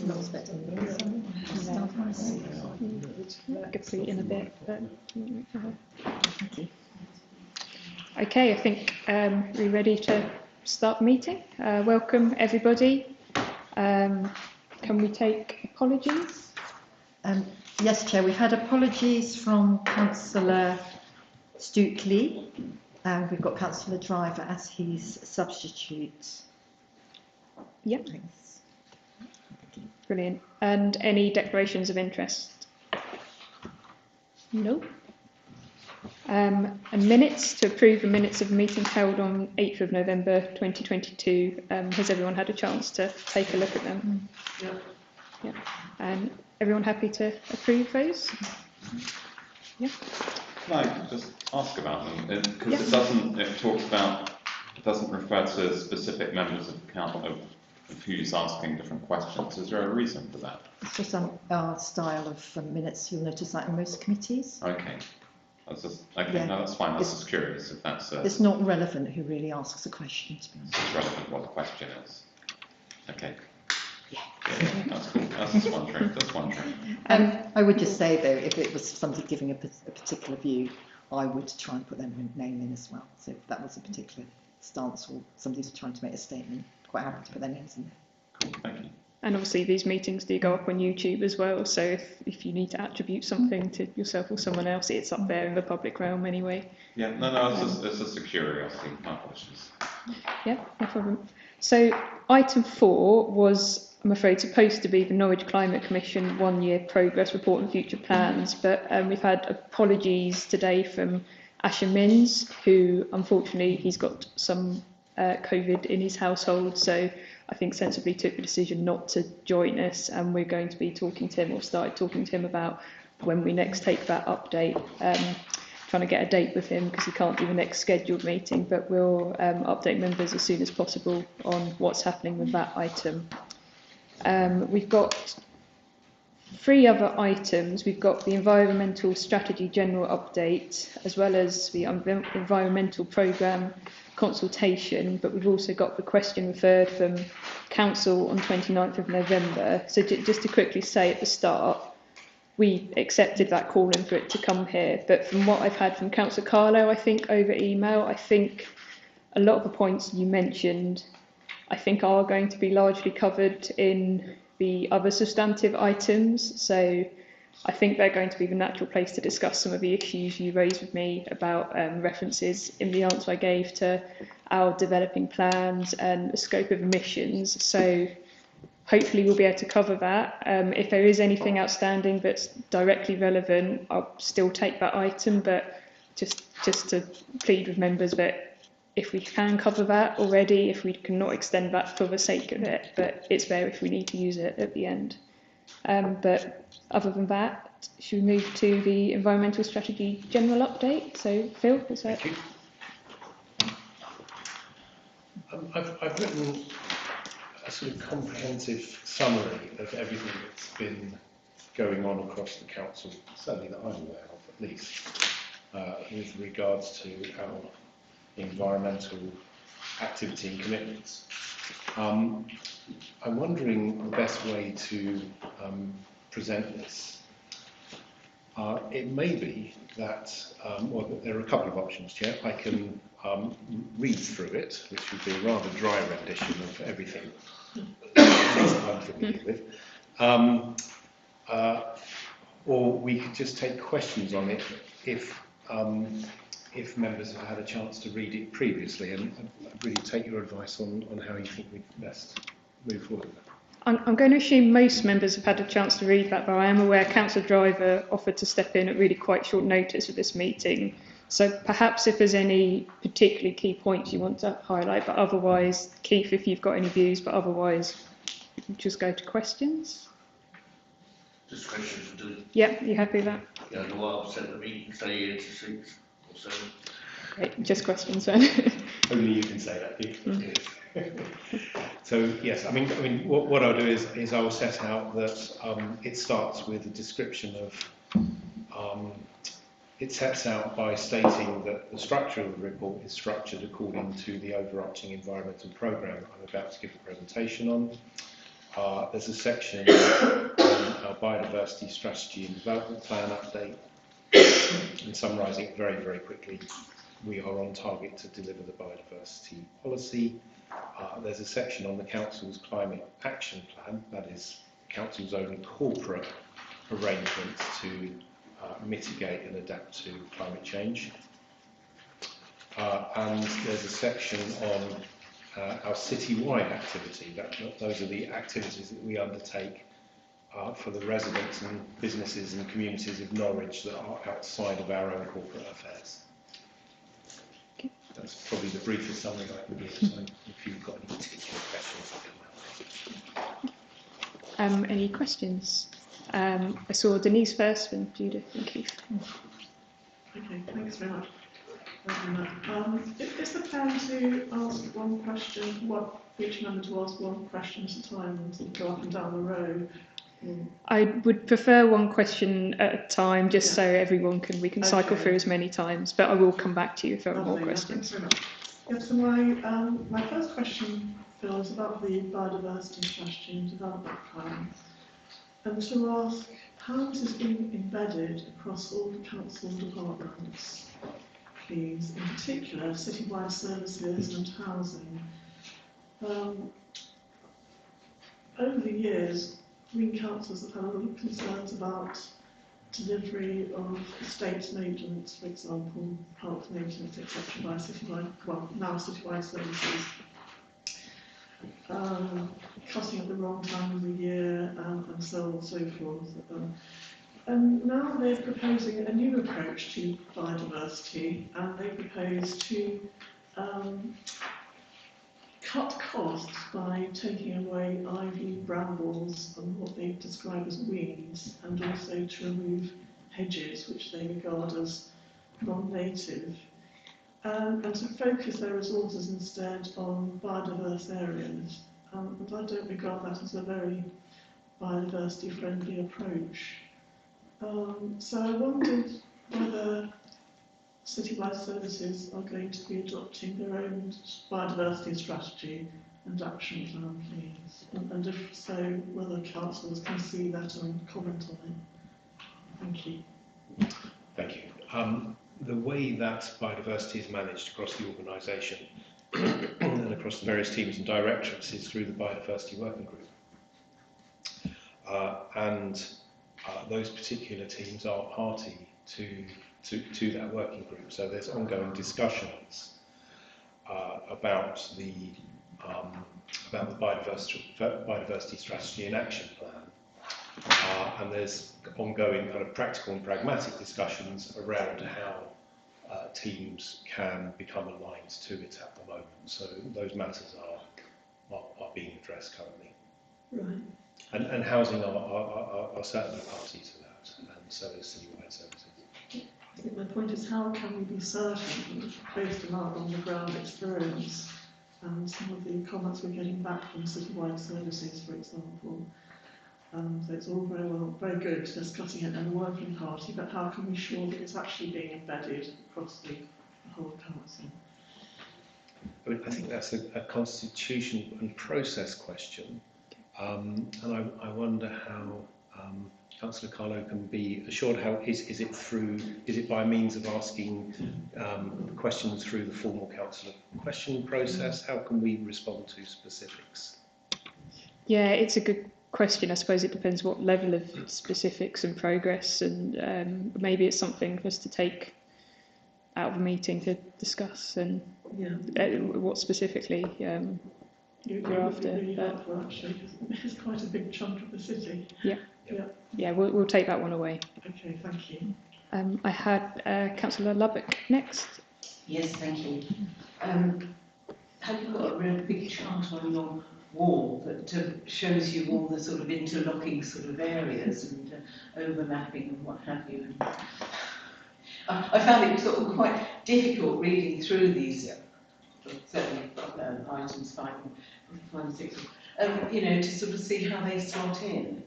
Not expecting complete in a bit, but Thank you. okay, I think we're ready to start the meeting. Welcome everybody. Can we take apologies? Yes, Chair, we've had apologies from Councillor Stukeley, and we've got Councillor Driver as his substitute. Yep. Thanks. Brilliant. And any declarations of interest? No. And minutes, to approve the minutes of the meeting held on 8th of November 2022. Has everyone had a chance to take a look at them? Yeah. Yeah. And everyone happy to approve those? Yeah. Can I just ask about them? Because Yeah. it doesn't refer to specific members of the council of who's asking different questions. Is there a reason for that? It's just our style of minutes. You'll notice that in most committees. Okay. That's just, okay, Yeah. no, that's fine. I was just curious if that's It's not relevant who really asks a question, to be honest. it's relevant what the question is. Okay. Yeah. Yeah, that's cool. That's just wondering. Just wondering. I would just say, though, if it was somebody giving a particular view, I would try and put their name in as well. So if that was a particular stance or somebody's trying to make a statement, quite happy to put their names in there. Cool. Thank you. And obviously these meetings do go up on YouTube as well, so if you need to attribute something to yourself or someone else, it's up there in the public realm anyway. Yeah. No. It's just a curiosity. My apologies. Yeah, no problem. So item 4 was, I'm afraid, supposed to be the Norwich Climate Commission 1-year progress report and future plans, but we've had apologies today from Asher Minns, who unfortunately he's got some COVID in his household, so I think sensibly took the decision not to join us, and we're going to be talking to him, or started talking to him, about when we next take that update. Trying to get a date with him because he can't do the next scheduled meeting, but we'll update members as soon as possible on what's happening with that item. We've got 3 other items. We've got the Environmental Strategy General Update, as well as the Environmental Programme consultation, but we've also got the question referred from Council on 29th of November. So just to quickly say at the start, we accepted that call in for it to come here, but from what I've had from Councillor Carlo, I think over email, I think a lot of the points you mentioned, I think are going to be largely covered in the other substantive items. So I think they're going to be the natural place to discuss some of the issues you raised with me about references in the answer I gave to our developing plans and the scope of emissions. So hopefully we'll be able to cover that. If there is anything outstanding that's directly relevant, I'll still take that item, but just to plead with members that if we can cover that already, if we cannot extend that for the sake of it, but it's there if we need to use it at the end. But other than that, should we move to the Environmental Strategy General Update? So Phil, is that? Thank you. I've written a sort of comprehensive summary of everything that's been going on across the council, certainly that I'm aware of at least, with regards to our environmental activity and commitments. I'm wondering the best way to present this. It may be that, well, there are a couple of options, Chair. I can read through it, which would be a rather dry rendition of everything I'm familiar with. Or we could just take questions on it if members have had a chance to read it previously, and I'd really take your advice on how you think we best move forward. I'm going to assume most members have had a chance to read that, but I am aware Councillor Driver offered to step in at really quite short notice for this meeting. So perhaps if there's any particularly key points you want to highlight, but otherwise, Keith, if you've got any views, but otherwise, just go to questions. Just questions to do. Yeah, you happy with that? Yeah, the way I've set the meeting, say here to 6 or 7. Great, just questions then. Only you can say that, Keith. So yes, I mean, what I'll do is I will set out that it starts with a description of. It sets out by stating that the structure of the report is structured according to the overarching environmental programme I'm about to give a presentation on. There's a section on our biodiversity strategy and development plan update. And summarising it very, very quickly, we are on target to deliver the biodiversity policy. There's a section on the Council's climate action plan, that is Council's own corporate arrangements to mitigate and adapt to climate change. And there's a section on our citywide activity. Those are the activities that we undertake for the residents and businesses and communities of Norwich that are outside of our own corporate affairs. Okay. That's probably the briefest summary I can give. So if you've got any particular questions, I'll come back. Any questions? I saw Denise first, and Judith and Keith. Okay, thanks very much. Is the plan to ask one question, each member to ask one question at a time and sort of go up and down the row? I would prefer one question at a time, just so everyone we can cycle Okay. through as many times, but I will come back to you if there are more Lovely, questions. thanks very much. Yeah, so my first question, Phil, is about the biodiversity strategy and development plan, and to ask how this is being embedded across all the council departments, please, in particular citywide services and housing. Over the years, green councils have had a lot of concerns about delivery of estate maintenance, for example, park maintenance, etc., by citywide, now citywide services. Cutting at the wrong time of the year, and so on and so forth. And now they're proposing a new approach to biodiversity, and they propose to cut costs by taking away ivy, brambles, and what they describe as weeds, and also to remove hedges, which they regard as non-native, and to focus their resources instead on biodiverse areas. And I don't regard that as a very biodiversity-friendly approach. So I wondered whether citywide services are going to be adopting their own biodiversity strategy and action plan, please. And if so, whether councillors can see that and comment on it. Thank you. Thank you. The way that biodiversity is managed across the organisation and across the various teams and directorates is through the Biodiversity Working Group. Those particular teams are party to that working group. So there's ongoing discussions about the biodiversity strategy and action plan. And there's ongoing kind of practical and pragmatic discussions around how teams can become aligned to it at the moment. So those matters are being addressed currently. Right. And housing are certainly party to that, and so is citywide services. I think my point is, how can we be certain, based on our on-the-ground experience and some of the comments we're getting back from citywide services, for example, so it's all very good discussing it in a working party, but how can we be sure that it's actually being embedded across the whole council? I mean, I think that's a constitution and process question, and I wonder how Councillor Carlo can be assured. How is it by means of asking questions through the formal councillor question process? How can we respond to specifics? Yeah, it's a good question. I suppose it depends what level of specifics and progress, and maybe it's something for us to take out of a meeting to discuss, and what specifically you're after. Really helpful, actually, because it's quite a big chunk of the city. Yeah, we'll take that one away. Okay, thank you. I had Councillor Lubbock next. Yes, thank you. Have you got a real big chart on your wall that shows you all the sort of interlocking sort of areas and overlapping and what have you? And I found it sort of quite difficult reading through these, certainly items 5 and 6, to sort of see how they slot in.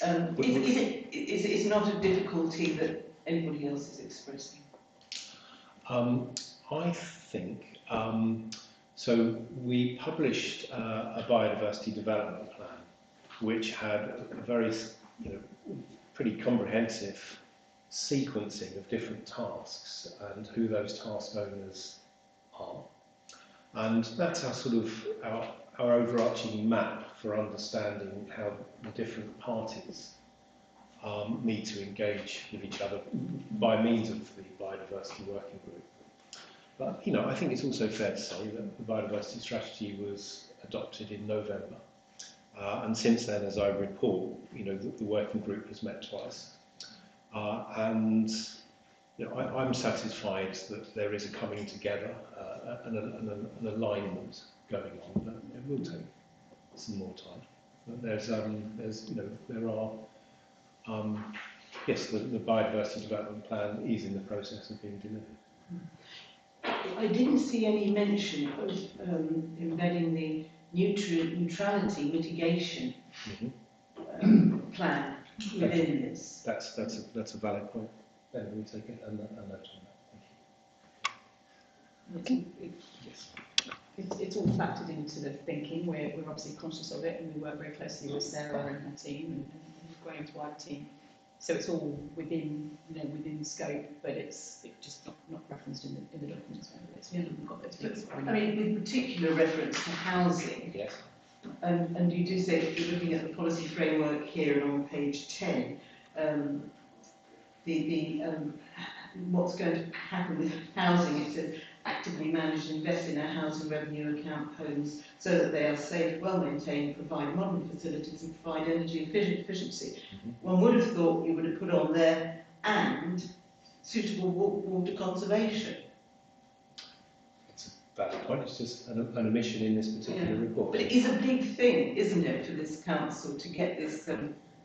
Is it not a difficulty that anybody else is expressing? I think so. We published a biodiversity development plan which had a very, pretty comprehensive sequencing of different tasks and who those task owners are. And that's our sort of our overarching map for understanding how the different parties need to engage with each other by means of the biodiversity working group. But, I think it's also fair to say that the biodiversity strategy was adopted in November. And since then, as I report, the working group has met twice. And I'm satisfied that there is a coming together and an alignment going on. It will take some more time. But there are yes, the biodiversity development plan is in the process of being delivered. I didn't see any mention of embedding the nutrient neutrality mitigation plan within this. That's a valid point. Then we'll take it and note on that. Thank you. Yes. It's all factored into the thinking. We're obviously conscious of it, and we work very closely with Sarah and her team and Graham's wider team. So it's all within scope, but it's just not referenced in the documents. We've got those bits. I mean, with particular reference to housing, Yes. and you do say that you're looking at the policy framework here and on page 10, what's going to happen with housing is to actively manage and invest in our housing revenue account homes so that they are safe, well maintained, provide modern facilities and provide energy efficiency. One would have thought you would have put on there and suitable water conservation. It's a valid point. It's just an omission in this particular report. But it is a big thing, isn't it, for this council to get this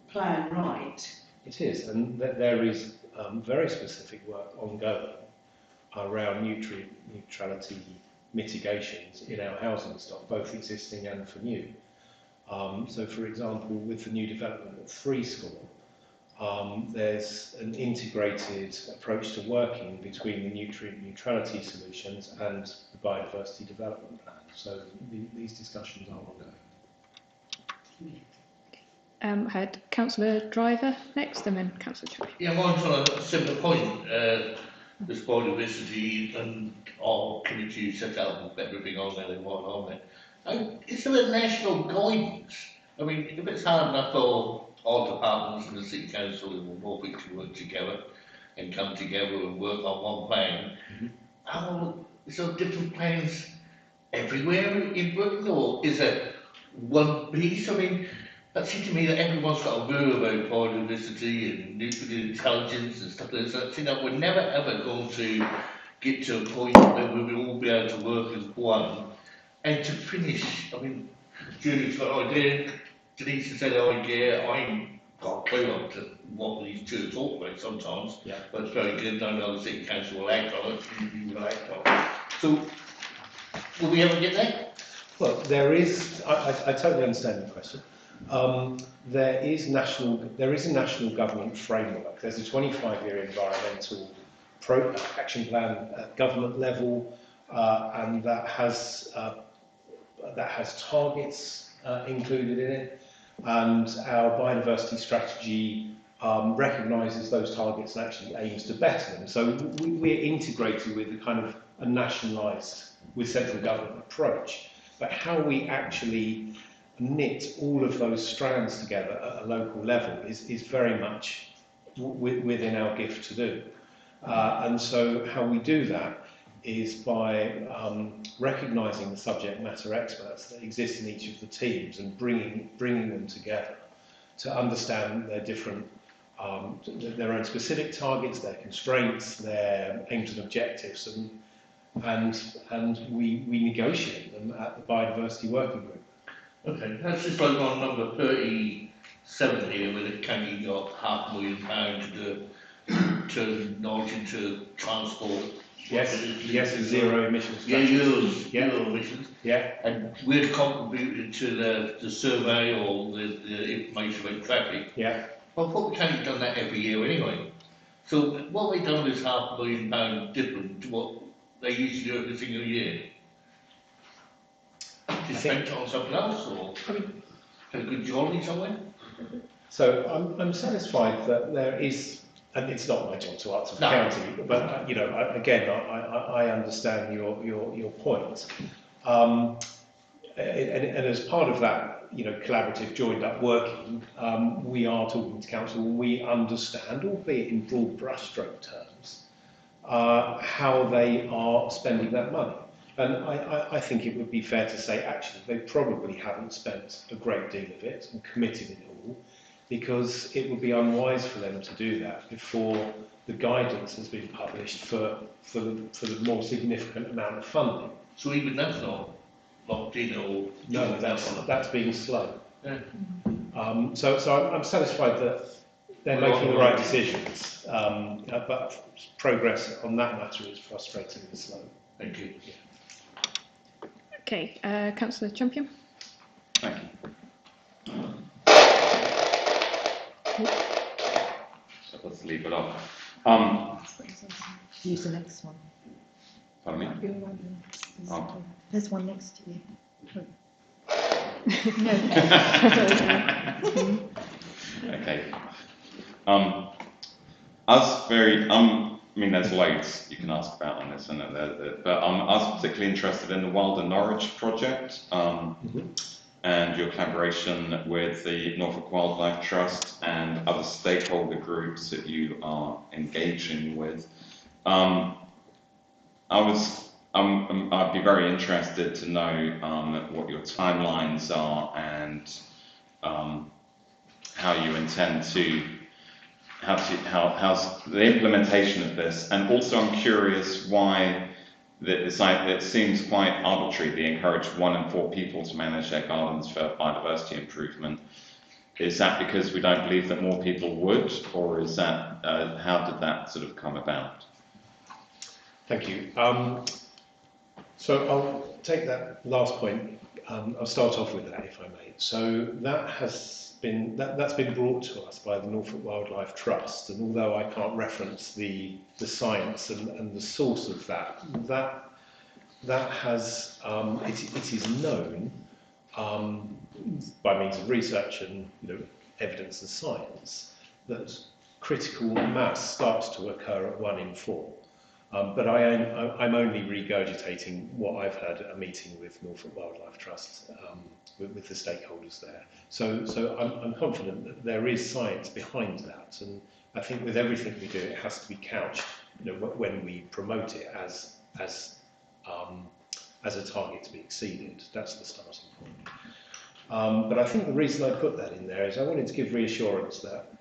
plan right? It is, and there is very specific work ongoing around nutrient neutrality mitigations in our housing stock, both existing and for new. So, for example, with the new development at Freescore, there's an integrated approach to working between the nutrient neutrality solutions and the biodiversity development plan. So these discussions are ongoing. Had Councillor Driver next, and then Councillor Choi. Yeah, mine's on a similar point. This biodiversity and our committee set out with everything on there, and what on there. Is there a national guidance? I mean, if it's hard enough for our departments and the City Council and Norfolk to work together and come together and work on one plan, is there different plans everywhere in Britain, or is it one piece? I mean, that seems to me that everyone's got a view about biodiversity and nuclear intelligence and stuff like that. We're never ever going to get to a point where we will all be able to work as one. And to finish, I mean, Julie's got an idea, Denise has said an idea, I'm got a clue on to what these two talk about sometimes, but it's very good. I know the City Council will act on it, you will act on it. So, will we ever get there? Well, there is, I totally understand the question. There is a national government framework. There's a 25-year environmental action plan at government level, and that has targets included in it. And our biodiversity strategy recognises those targets and actually aims to better them. So we're integrated with a kind of a nationalised, with central government approach. But how we actually knit all of those strands together at a local level is very much within our gift to do. And so how we do that is by recognising the subject matter experts that exist in each of the teams and bringing them together to understand their different, their own specific targets, their constraints, their aims and objectives, and we negotiate them at the biodiversity working group. Okay, that's just like on number 37 here, where the county got £500,000 to nudge into transport. Yes, zero emissions. Zero emissions. Yeah. And we've contributed to the survey or the information about traffic. Yeah. Well, I thought we can't have done that every year anyway. So what they've done is £500,000 different to what they usually do every single year. Just spent it on something else, or? a good jolly somewhere? So I'm satisfied that there is, and it's not my job to answer for No. county, but I understand your point. And as part of that, collaborative, joined up working, we are talking to council. We understand, albeit in broad brushstroke terms, how they are spending that money. And I think it would be fair to say, actually, they probably haven't spent a great deal of it and committed it all, because it would be unwise for them to do that before the guidance has been published for the more significant amount of funding. So even that's not locked in or... No, that's being slow. Yeah. So I'm satisfied that they're making the right decisions, but progress on that matter is frustratingly slow. Thank you. Okay, Councillor Champion. Thank you. So let's leave it off. Use the next one. Pardon me? Oh. There's one next to you. Okay. I mean, there's loads you can ask about on this, but I was particularly interested in the Wilder Norwich project, and your collaboration with the Norfolk Wildlife Trust and other stakeholder groups that you are engaging with. I'd be very interested to know what your timelines are and how you intend to how's the implementation of this, and also I'm curious why it seems quite arbitrary. They encourage 1 in 4 people to manage their gardens for biodiversity improvement. Is that because we don't believe that more people would, or is that how did that sort of come about? Thank you. So I'll take that last point. I'll start off with that, if I may. So that's been brought to us by the Norfolk Wildlife Trust, and although I can't reference the science and the source of that has it is known by means of research and evidence and science that critical mass starts to occur at 1 in 4. But I'm only regurgitating what I've heard at a meeting with Norfolk Wildlife Trust with the stakeholders there. So I'm confident that there is science behind that, and I think with everything we do, it has to be couched, when we promote it as a target to be exceeded. That's the starting point. But I think the reason I put that in there is I wanted to give reassurance that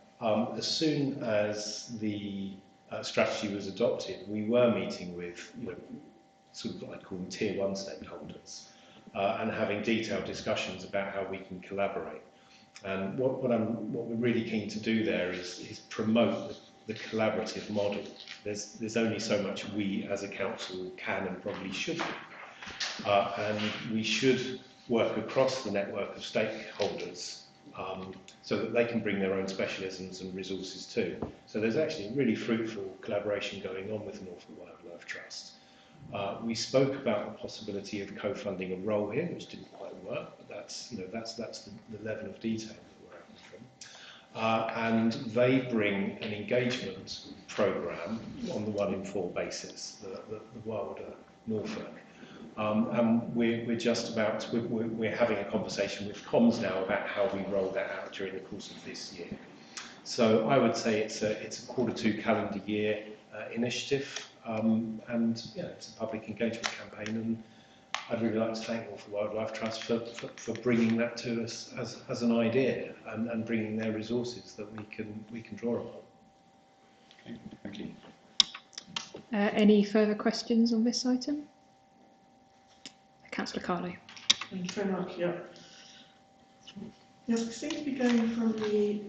as soon as the strategy was adopted, we were meeting with, sort of, I'd call them tier 1 stakeholders, and having detailed discussions about how we can collaborate. And what we're really keen to do there is promote the collaborative model. There's only so much we as a council can and probably should do, and we should work across the network of stakeholders so that they can bring their own specialisms and resources too. So there's actually a really fruitful collaboration going on with the Norfolk Wildlife Trust. We spoke about the possibility of co-funding a role here, which didn't quite work, but that's the level of detail that we're aiming from. And they bring an engagement programme on the 1 in 4 basis, the Wilder Norfolk. And we're having a conversation with comms now about how we roll that out during the course of this year. So I would say it's a Q2 calendar year initiative, and it's a public engagement campaign, and I'd really like to thank Norfolk Wildlife Trust for bringing that to us as an idea, and bringing their resources that we can draw upon. Okay, thank you. Any further questions on this item? Councillor Carley. Thank you very much. Yeah. Yes, we seem to be going from the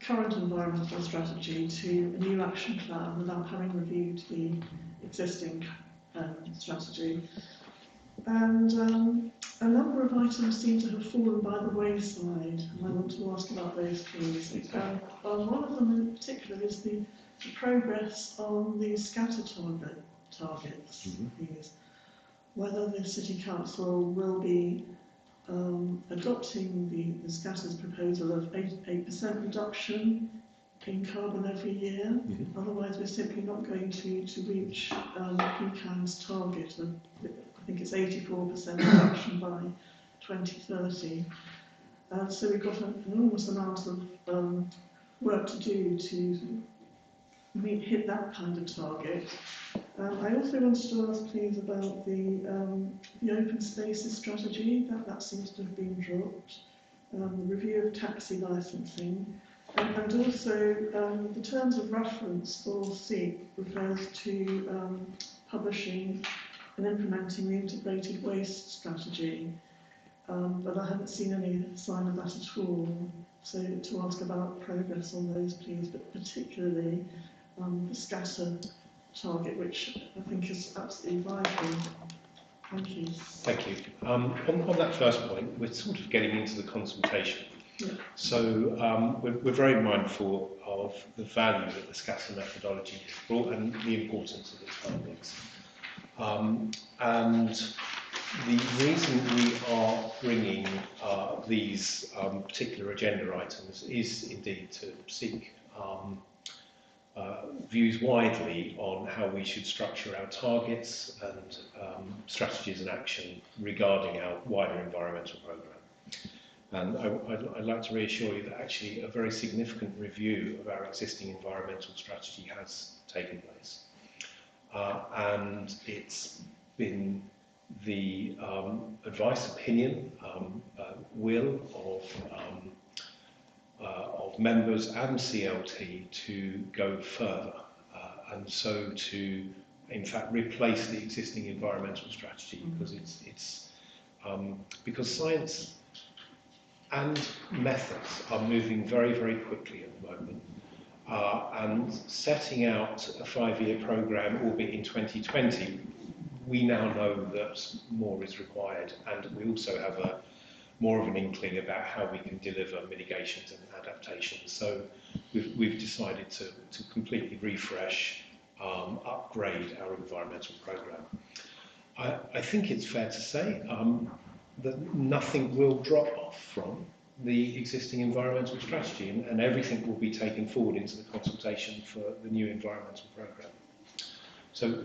current environmental strategy to a new action plan without having reviewed the existing strategy. And a number of items seem to have fallen by the wayside, and I want to ask about those, please. One of them in particular is the progress on the scatter targets, please. Whether the City Council will be adopting the SCATA's proposal of 8% reduction in carbon every year. Otherwise, we're simply not going to reach PCAN's target of, I think it's 84% reduction by 2030. So we've got an enormous amount of work to do to hit that kind of target. I also wanted to ask, please, about the open spaces strategy. That seems to have been dropped. The review of taxi licensing, and also the terms of reference for SEEP refers to publishing and implementing the integrated waste strategy. But I haven't seen any sign of that at all. So to ask about progress on those, please, but particularly the SCATA target, which I think is absolutely vital. Thank you. Thank you. On that first point, we're sort of getting into the consultation. Yeah. So we're very mindful of the value that the SCATA methodology has brought and the importance of its findings. And the reason we are bringing these particular agenda items is indeed to seek views widely on how we should structure our targets and strategies and action regarding our wider environmental programme. And I'd like to reassure you that actually a very significant review of our existing environmental strategy has taken place. And it's been the advice, opinion, will of members and CLT to go further, and so to, in fact, replace the existing environmental strategy, because it's because science and methods are moving very, very quickly at the moment, and setting out a 5-year programme, albeit in 2020, we now know that more is required, and we also have more of an inkling about how we can deliver mitigations and adaptations. So we've decided to completely refresh, upgrade our environmental programme. I think it's fair to say that nothing will drop off from the existing environmental strategy, and everything will be taken forward into the consultation for the new environmental programme. So,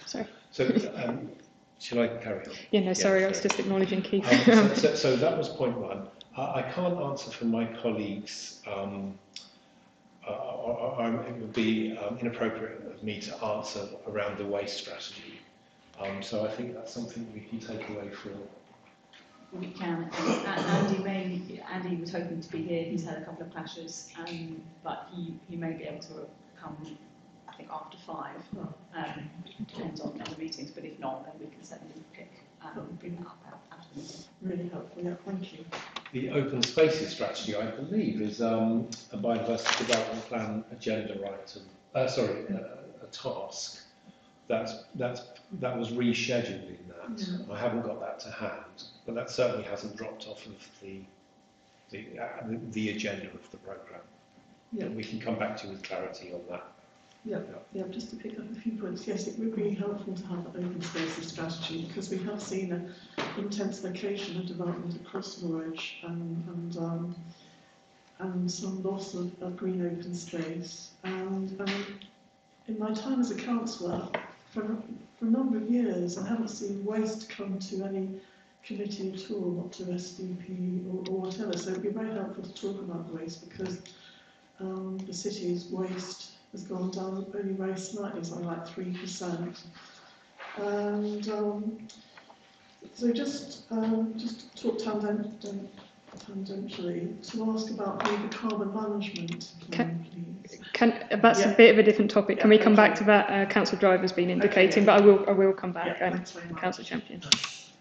sorry. So, shall I carry on? Yeah, no, sorry, I was just acknowledging Keith. So that was point one. I can't answer for my colleagues. It would be inappropriate of me to answer around the waste strategy. So I think that's something we can take away from. We can. Andy was hoping to be here. He's had a couple of clashes, but he may be able to come, I think, after 5. Depends on the meetings, but if not, then we can certainly bring that up after the meeting. Really helpful, yeah, thank you. The open spaces strategy, I believe, is a biodiversity development plan agenda item. A task that was rescheduled in that. Yeah. I haven't got that to hand, but that certainly hasn't dropped off of the agenda of the programme. Yeah. We can come back to you with clarity on that. Yeah, just to pick up a few points. Yes, it would be helpful to have an open spaces strategy, because we have seen an intensification of development across Norwich and some loss of green open space. And in my time as a councillor, for a number of years, I haven't seen waste come to any committee at all, not to SDP or whatever. So it would be very helpful to talk about waste, because the city's waste has gone down only very slightly, something like 3%. And so just talk tangentially to ask about the carbon management plan, please. That's a bit of a different topic. Can we come back to that? Councillor Driver's been indicating, but I will come back. Councillor Champion.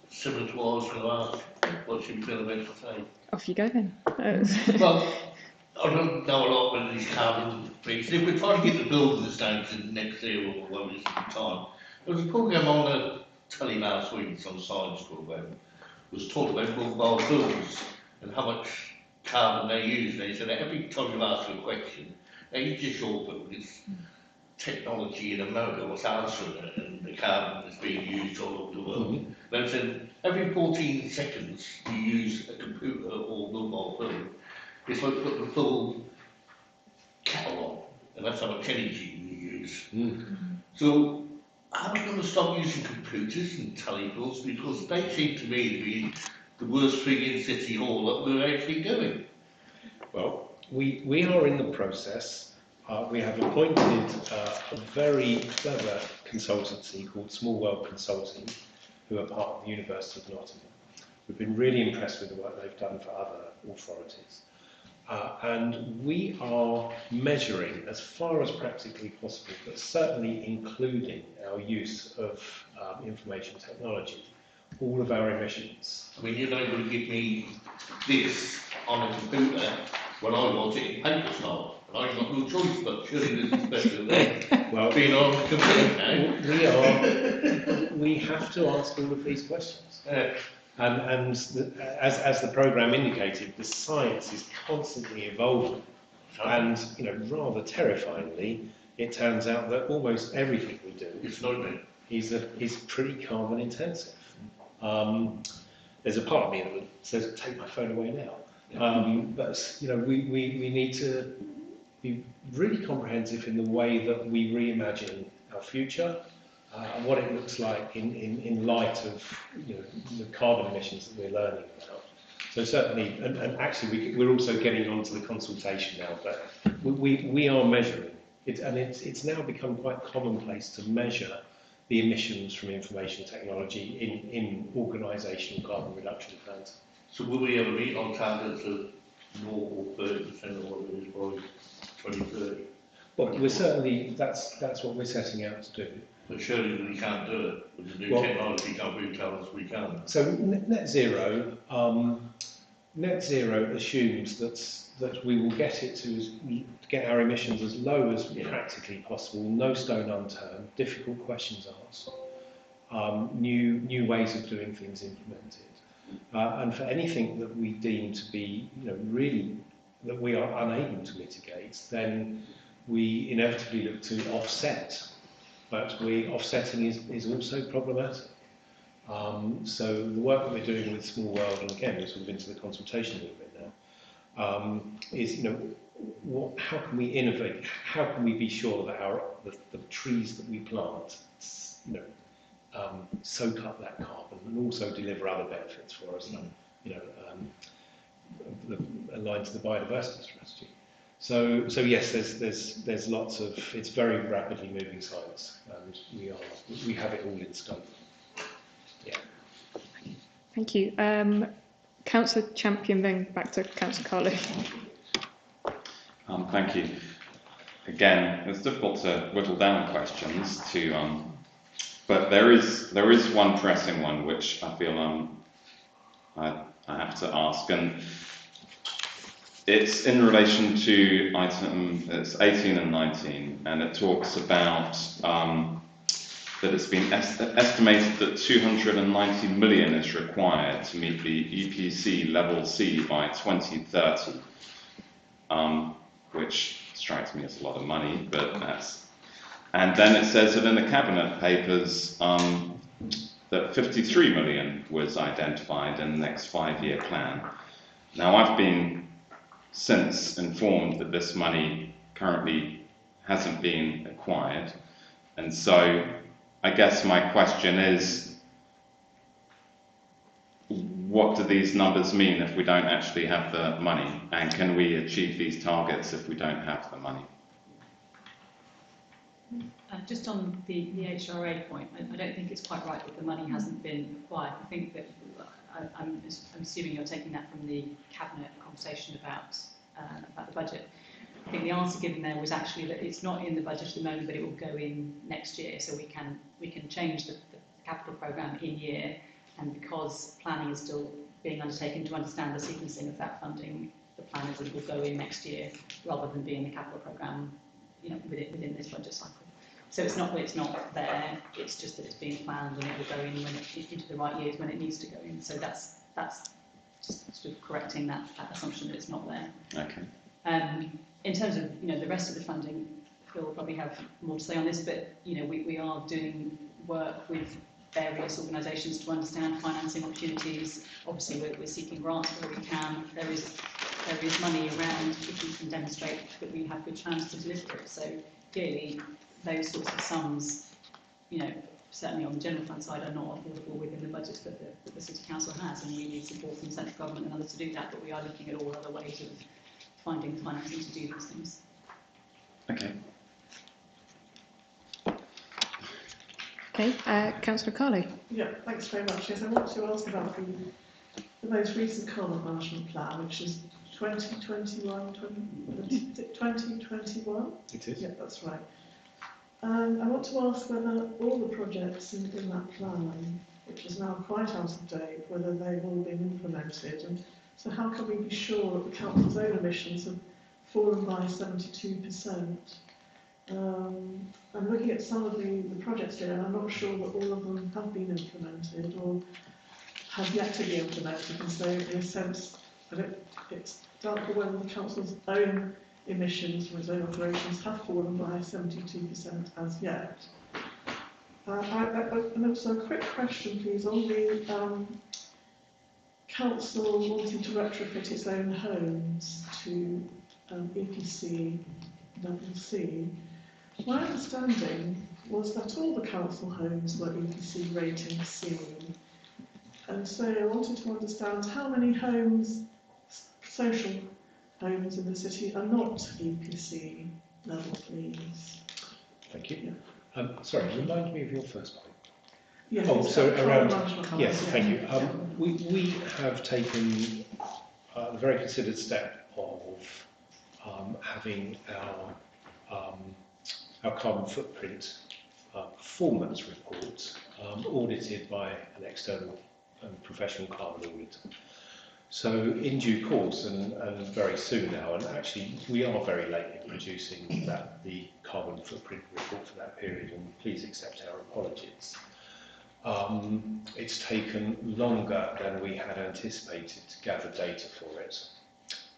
Similar to what I was going to ask, what you feel about today. Off you go then. Well, I don't know a lot about these carbon things. If we're trying to get the buildings down to net zero or whatever it is at the time, there was a programme on the telly last week, some science programme, was talking about mobile phones and how much carbon they use. They said that every time you ask a question, they just open with technology in America was answering it, and the carbon is being used all over the world. They said every 14 seconds you use a computer or mobile phone, it's like putting the full kettle on, and that's how much energy you use. So are we going to stop using computers and telephones, because they seem to me to be the worst thing in City Hall that we're actually doing? Well, we are in the process. We have appointed a very clever consultancy called Small World Consulting, who are part of the University of Nottingham. We've been really impressed with the work they've done for other authorities. And we are measuring as far as practically possible, but certainly including our use of information technology, all of our emissions. I mean, you're not going to give me this on a computer when I want it in paper style. And I've got no choice, but surely this is better than being on the computer now. We have to ask all of these questions. And as the programme indicated, the science is constantly evolving. And, you know, rather terrifyingly, it turns out that almost everything we do is pretty carbon intensive. There's a part of me that says, take my phone away now. But, you know, we need to be really comprehensive in the way that we reimagine our future, and what it looks like in light of, you know, the carbon emissions that we're learning about. So certainly, and actually we're also getting onto the consultation now, but we are measuring it, and it's now become quite commonplace to measure the emissions from information technology in organisational carbon reduction plans. So will we ever meet on targets of 0 or 30% of what it is by 2030? Well, we're certainly, that's what we're setting out to do. But surely we can't do it with the new technology, can't we tell us we can? So net zero assumes that we will get it to get our emissions as low as practically possible, no stone unturned, difficult questions asked, new ways of doing things implemented, and for anything that we deem to be, you know, really that we are unable to mitigate, then we inevitably look to offset. But offsetting is also problematic. So the work that we're doing with Small World, and again we're sort of into the consultation a little bit now, is, you know, how can we innovate? How can we be sure that the trees that we plant, you know, soak up that carbon and also deliver other benefits for us, you know, aligned to the biodiversity strategy. So yes, there's lots of, it's very rapidly moving science, and we have it all in scope. Yeah. Thank you. Councillor Champion, then back to Councillor Carlo. Thank you. Again, it's difficult to whittle down questions to, but there is one pressing one which I feel I have to ask, and it's in relation to it's 18 and 19, and it talks about that it's been estimated that 290 million is required to meet the EPC level C by 2030, which strikes me as a lot of money, but that's... And then it says that in the Cabinet papers that 53 million was identified in the next 5-year plan. Now, I've been since informed that this money currently hasn't been acquired, and so I guess my question is, what do these numbers mean if we don't actually have the money, and can we achieve these targets if we don't have the money? Just on the HRA point, I don't think it's quite right that the money hasn't been acquired. I think that I'm assuming you're taking that from the Cabinet conversation about the budget. I think the answer given there was actually that it's not in the budget at the moment, but it will go in next year, so we can change the capital programme in year, and because planning is still being undertaken to understand the sequencing of that funding, the plan is that it will go in next year rather than be in the capital programme, you know, within this budget cycle. So it's not there, it's just that it's being planned and it will go in into the right years when it needs to go in. So that's just sort of correcting that assumption that it's not there. Okay. In terms of, you know, the rest of the funding, Phil will probably have more to say on this, but you know, we are doing work with various organisations to understand financing opportunities. Obviously, we're seeking grants where we can. There is money around if we can demonstrate that we have good plans to deliver it. So clearly, those sorts of sums, you know, certainly on the general fund side, are not affordable within the budget that the City Council has, and we need support from central government and others to do that. But we are looking at all other ways of finding financing to do these things. Okay. Okay, Councillor Carley. Yeah, thanks very much. Yes, I want to ask about the most recent carbon management plan, which is 2021. It is. Yeah, that's right. I want to ask whether all the projects in that plan, which is now quite out of date, whether they've all been implemented, and so how can we be sure that the council's own emissions have fallen by 72%? I'm looking at some of the projects here, and I'm not sure that all of them have been implemented or have yet to be implemented, and so in a sense, it's doubtful whether the council's own emissions from its own operations have fallen by 72% as yet. And also a quick question, please, on the council wanting to retrofit its own homes to EPC level C. My understanding was that all the council homes were EPC rating C, and so I wanted to understand how many homes, social homes in the city, are not EPC level, please. Thank you. Sorry, remind me of your first point. Yes, Oh, it's so carbon around, management plans, yes, yeah. thank you. We have taken the very considered step of having our carbon footprint performance reports audited by an external professional carbon auditor. So in due course, and very soon now, and actually we are very late in producing the carbon footprint report for that period, and please accept our apologies. It's taken longer than we had anticipated to gather data for it.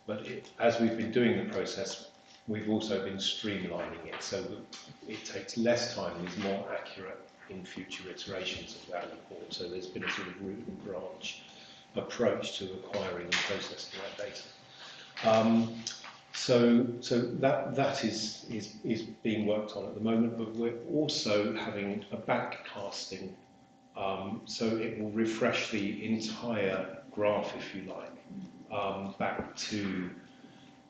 But as we've been doing the process, we've also been streamlining it so that it takes less time and is more accurate in future iterations of that report. So there's been a sort of root and branch approach to acquiring and processing that data. So that is being worked on at the moment, but we're also having a backcasting, so it will refresh the entire graph, if you like, back to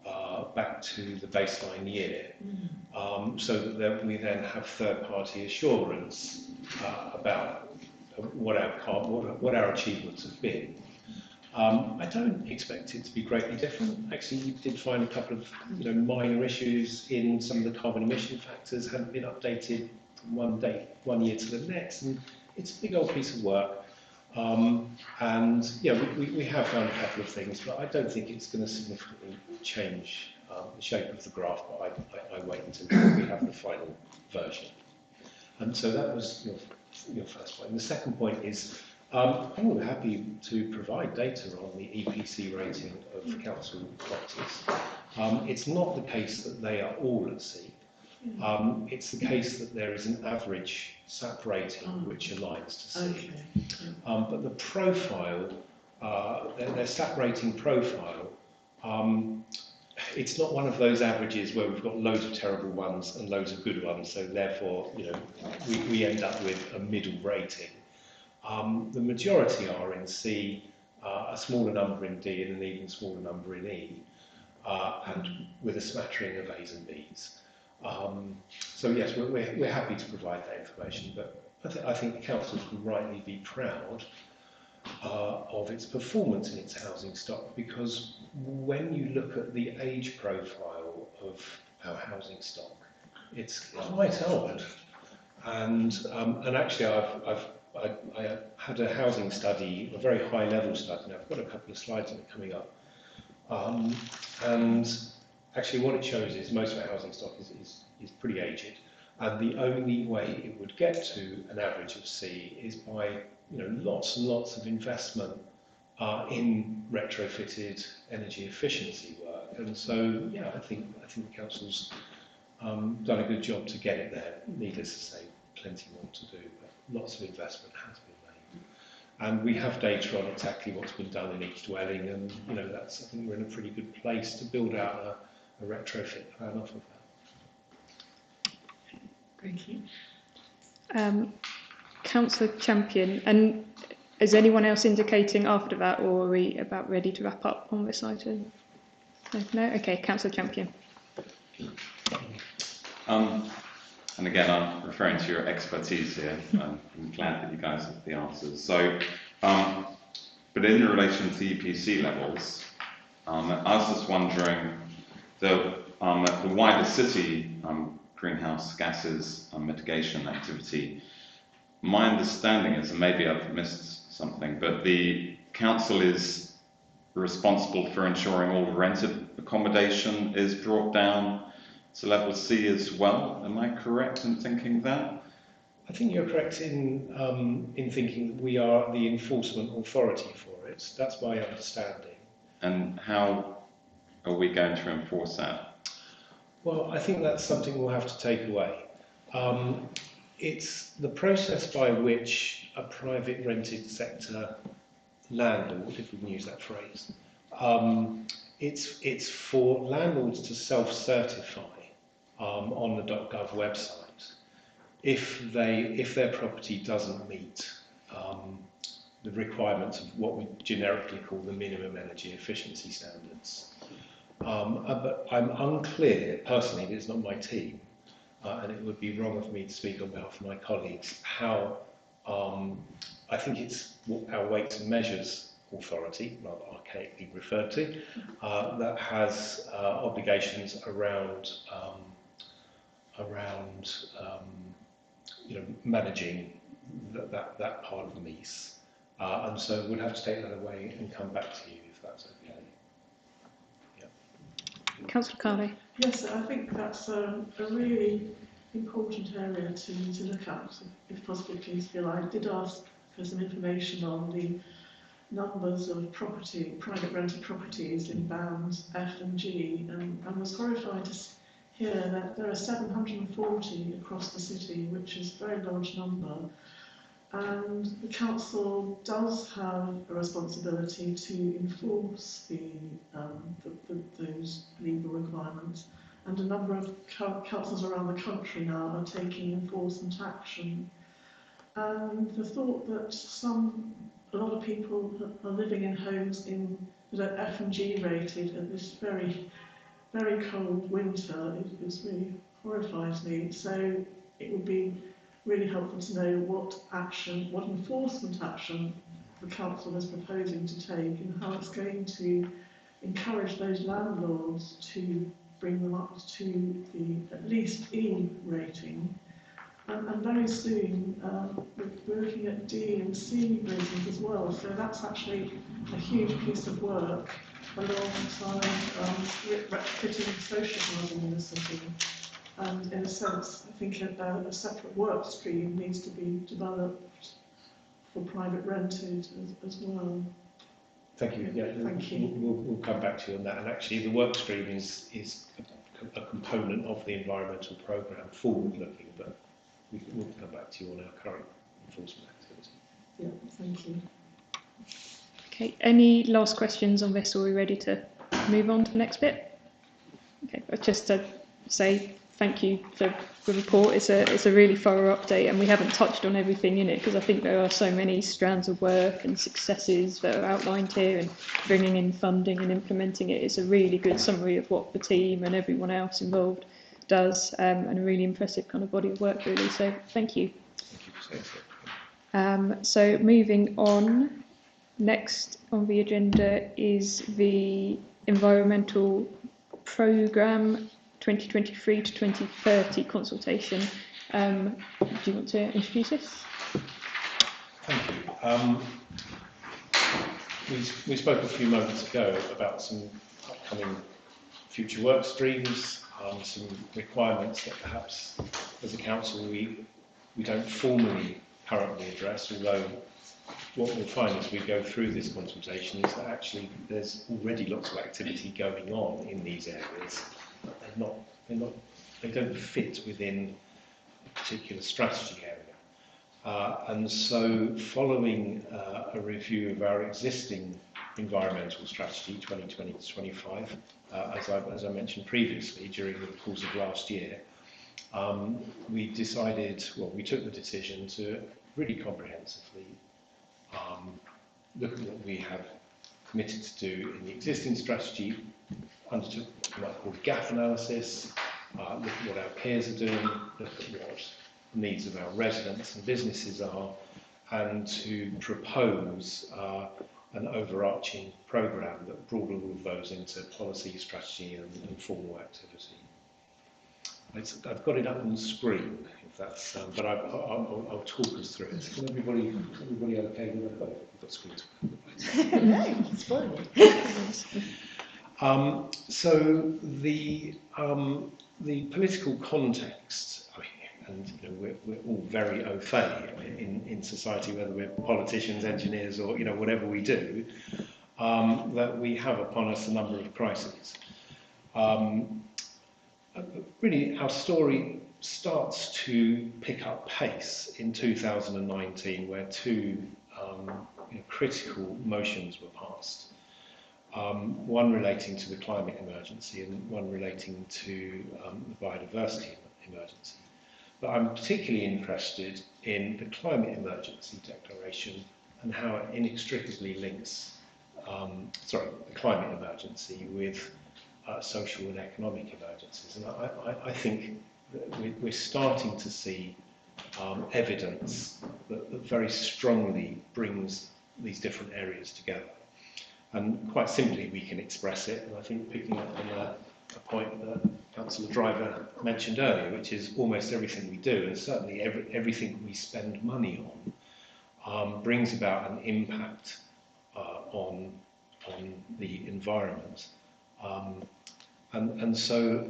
the baseline year, so that we then have third-party assurance about what our achievements have been. I don't expect it to be greatly different. Actually, we did find a couple of minor issues in some of the carbon emission factors hadn't been updated from one year to the next, and it's a big old piece of work. And yeah, we have found a couple of things, but I don't think it's going to significantly change the shape of the graph. But I wait until we have the final version. And so that was your first point. And the second point is, I'm happy to provide data on the EPC rating of council properties. It's not the case that they are all at C. It's the case that there is an average SAP rating which aligns to C. Okay. But the profile, their SAP rating profile, it's not one of those averages where we've got loads of terrible ones and loads of good ones, so therefore we end up with a middle rating. The majority are in C, a smaller number in D, and an even smaller number in E, and with a smattering of A's and B's. So yes, we're happy to provide that information, but I think the council can rightly be proud of its performance in its housing stock, because when you look at the age profile of our housing stock, it's quite old. And actually, I had a housing study, a very high level study, and I've got a couple of slides on it coming up. And actually what it shows is most of our housing stock is pretty aged, and the only way it would get to an average of C is by lots and lots of investment in retrofitted energy efficiency work. And so yeah, I think the council's done a good job to get it there. Needless to say, plenty more to do, but lots of investment has been made. And we have data on exactly what's been done in each dwelling, and I think we're in a pretty good place to build out a retrofit plan off of that. Thank you. Councillor Champion, and is anyone else indicating after that, or are we about ready to wrap up on this item? No? Okay, Councillor Champion. And again, I'm referring to your expertise here. I'm glad that you guys have the answers. So, but in relation to the EPC levels, I was just wondering, the wider city greenhouse gases mitigation activity, my understanding is, and maybe I've missed something, but the council is responsible for ensuring all rented accommodation is brought down to level C as well. Am I correct in thinking that? I think you're correct in thinking that we are the enforcement authority for it. That's my understanding. And how are we going to enforce that? Well, I think that's something we'll have to take away. It's the process by which a private rented sector landlord, if we can use that phrase, it's for landlords to self-certify on the .gov website if their property doesn't meet the requirements of what we generically call the minimum energy efficiency standards. But I'm unclear, personally, it's not my team, and it would be wrong of me to speak on behalf of my colleagues, how I think it's our Weights and Measures Authority, rather archaically referred to, that has obligations around managing that part of the MEES, and so we'll have to take that away and come back to you if that's okay. Yeah. Councillor Carley. Yes, I think that's a really important area to look at, if possible, please, Bill. I did ask for some information on the numbers of private rented properties in bands F and G, and was horrified to hear that there are 740 across the city, which is a very large number. And the council does have a responsibility to enforce those legal requirements. And a number of councils around the country now are taking enforcement action. And the thought that a lot of people are living in homes that are F and G rated at this very, very cold winter, it really horrifies me. So it would be really helpful to know what enforcement action the council is proposing to take, and how it's going to encourage those landlords to bring them up to the at least E rating. And very soon we're looking at D and C ratings as well, so that's actually a huge piece of work alongside retrofitting social housing in the city. And in a sense, I think a separate work stream needs to be developed for private rented as well. Thank you. Yeah, Thank you. We'll come back to you on that. And actually, the work stream is a component of the environmental programme, forward-looking, but we'll come back to you on our current enforcement activity. Yeah, thank you. Okay, any last questions on this, or are we ready to move on to the next bit? Okay, just to say thank you for the report. It's a really thorough update, and we haven't touched on everything in it because I think there are so many strands of work and successes that are outlined here, and bringing in funding and implementing it. It's a really good summary of what the team and everyone else involved does, and a really impressive kind of body of work, really. So thank you. Thank you for saying so. So moving on, next on the agenda is the environmental programme 2023 to 2030 consultation. Do you want to introduce this? Thank you. We spoke a few moments ago about some upcoming future work streams, some requirements that perhaps as a council we don't formally currently address, although what we'll find as we go through this consultation is that actually there's already lots of activity going on in these areas. They're not they don't fit within a particular strategy area. And so following a review of our existing environmental strategy 2020 to 25, as I mentioned previously during the course of last year, we took the decision to really comprehensively look at what we have committed to do in the existing strategy, undertook what we might call gap analysis, look at what our peers are doing, look at what the needs of our residents and businesses are, and to propose an overarching programme that brought all of those into policy, strategy and formal activity. I've got it up on the screen, if that's, but I'll talk us through it. Is everybody okay with that? I've got screens. No, it's fine. So the political context, and we're all very au fait in society, whether we're politicians, engineers, or whatever we do, that we have upon us a number of crises. Really, our story starts to pick up pace in 2019, where two critical motions were passed. One relating to the climate emergency and one relating to the biodiversity emergency. But I'm particularly interested in the climate emergency declaration and how it inextricably links the climate emergency with social and economic emergencies. And I think that we're starting to see evidence that very strongly brings these different areas together. And quite simply, we can express it, and I think picking up on a point that Councillor Driver mentioned earlier, which is almost everything we do, and certainly everything we spend money on, brings about an impact on the environment. And so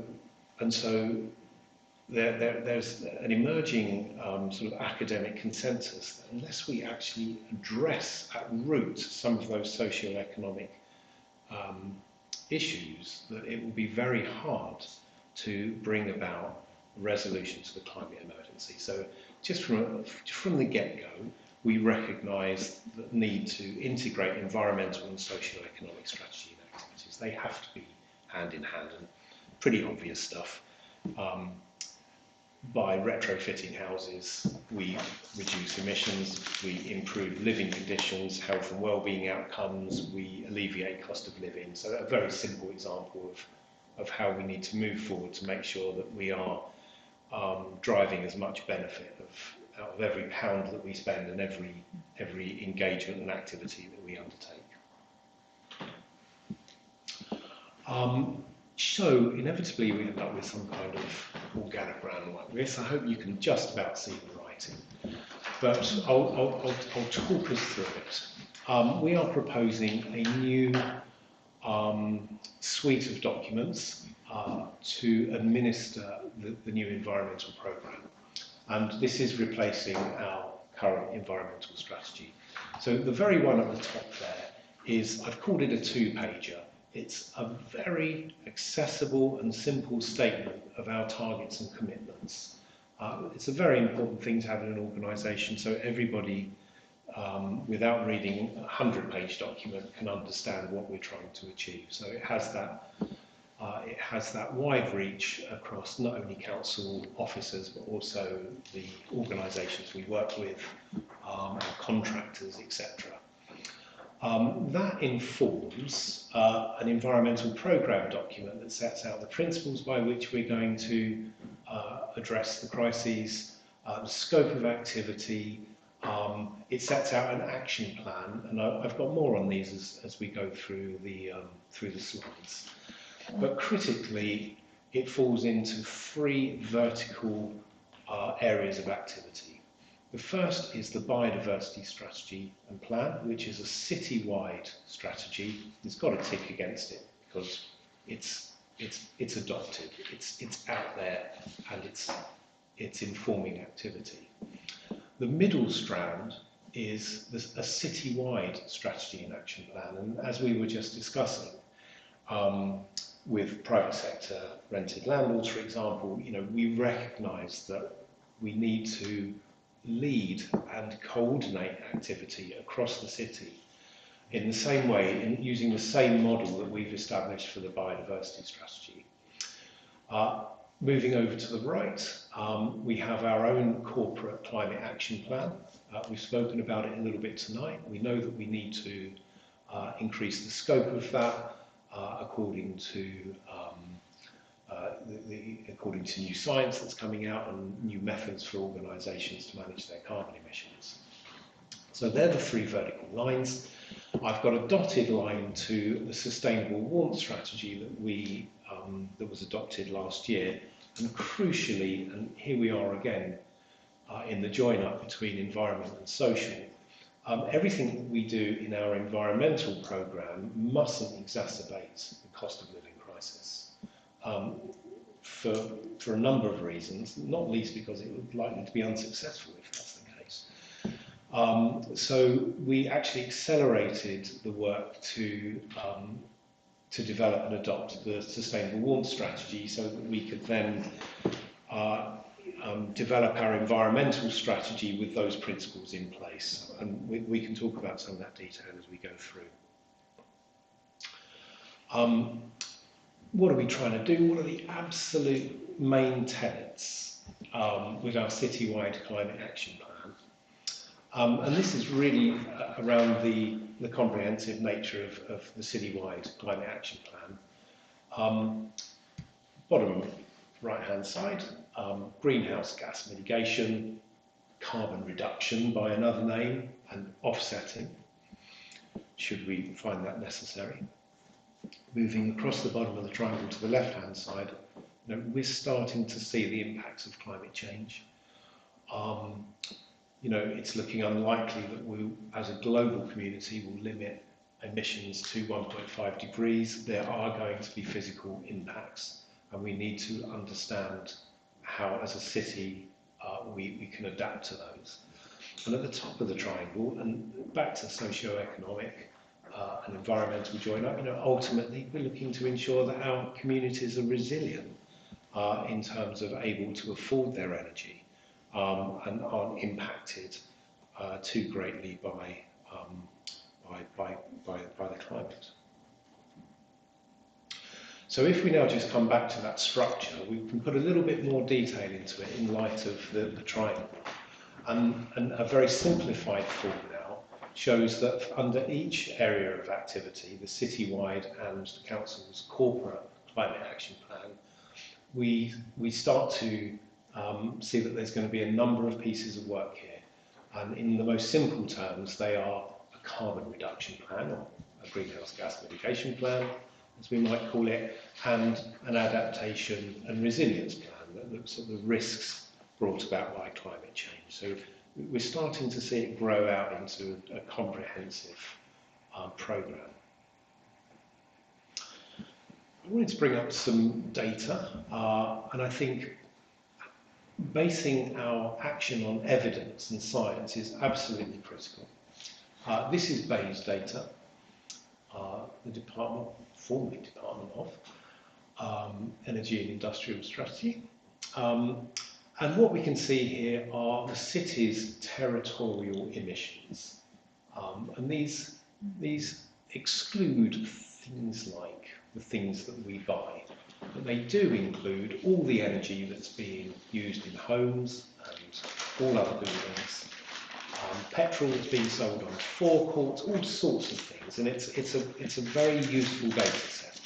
there's an emerging sort of academic consensus that unless we actually address at root some of those socio-economic issues, that it will be very hard to bring about resolution to the climate emergency. So just from the get-go, we recognise the need to integrate environmental and socio-economic strategy and activities. They have to be hand in hand, and pretty obvious stuff. By retrofitting houses, we reduce emissions, we improve living conditions, health and well-being outcomes, we alleviate cost of living. So a very simple example of how we need to move forward to make sure that we are driving as much benefit out of every pound that we spend and every engagement and activity that we undertake. So inevitably we end up with some kind of organogram like this. I hope you can just about see the writing, but I'll talk us through it. We are proposing a new suite of documents to administer the new environmental programme, and this is replacing our current environmental strategy. So the very one at the top there is, I've called it a two-pager. It's a very accessible and simple statement of our targets and commitments. It's a very important thing to have in an organisation, so everybody, without reading a 100-page document, can understand what we're trying to achieve. So it has that wide reach across not only council officers, but also the organisations we work with, our contractors, etc. That informs an environmental programme document that sets out the principles by which we're going to address the crises, the scope of activity. It sets out an action plan, and I've got more on these as we go through the slides. But critically, it falls into three vertical areas of activity. The first is the biodiversity strategy and plan, which is a city-wide strategy. It's got a tick against it because it's adopted, it's out there, and it's informing activity. The middle strand is a city-wide strategy and action plan, and as we were just discussing, with private sector rented landlords, for example, you know, we recognise that we need to lead and coordinate activity across the city in the same way, in using the same model that we've established for the biodiversity strategy. Moving over to the right, we have our own corporate climate action plan. We've spoken about it a little bit tonight. We know that we need to increase the scope of that according to according to new science that's coming out and new methods for organisations to manage their carbon emissions. So they're the three vertical lines. I've got a dotted line to the sustainable warmth strategy that we that was adopted last year, and crucially, and here we are again in the join-up between environment and social. Everything that we do in our environmental programme mustn't exacerbate the cost of living crisis for a number of reasons, not least because it would likely to be unsuccessful if that's the case. So we actually accelerated the work to develop and adopt the sustainable warmth strategy so that we could then develop our environmental strategy with those principles in place. And we can talk about some of that detail as we go through. What are we trying to do? What are the absolute main tenets with our citywide climate action plan? And this is really around the comprehensive nature of the citywide climate action plan. Bottom right-hand side, greenhouse gas mitigation, carbon reduction by another name, and offsetting, should we find that necessary. Moving across the bottom of the triangle to the left-hand side, you know, we're starting to see the impacts of climate change. You know, it's looking unlikely that we, as a global community, will limit emissions to 1.5 degrees. There are going to be physical impacts, and we need to understand how, as a city, we can adapt to those. And at the top of the triangle, and back to socio-economic and environmental join-up, you know, ultimately we're looking to ensure that our communities are resilient in terms of able to afford their energy and aren't impacted too greatly by the climate. So if we now just come back to that structure, we can put a little bit more detail into it in light of the triangle. And a very simplified form now shows that under each area of activity, the citywide and the council's corporate climate action plan, we start to see that there's going to be a number of pieces of work here. And in the most simple terms, they are a carbon reduction plan, or a greenhouse gas mitigation plan, as we might call it, and an adaptation and resilience plan that looks at the risks brought about by climate change. So we're starting to see it grow out into a comprehensive programme. I wanted to bring up some data, and I think basing our action on evidence and science is absolutely critical. This is BEIS data, the department, formerly Department of Energy and Industrial Strategy. And what we can see here are the city's territorial emissions. And these exclude things like the things that we buy, but they do include all the energy that's being used in homes and all other buildings. Petrol that's being sold on forecourts, all sorts of things, and it's a very useful data set.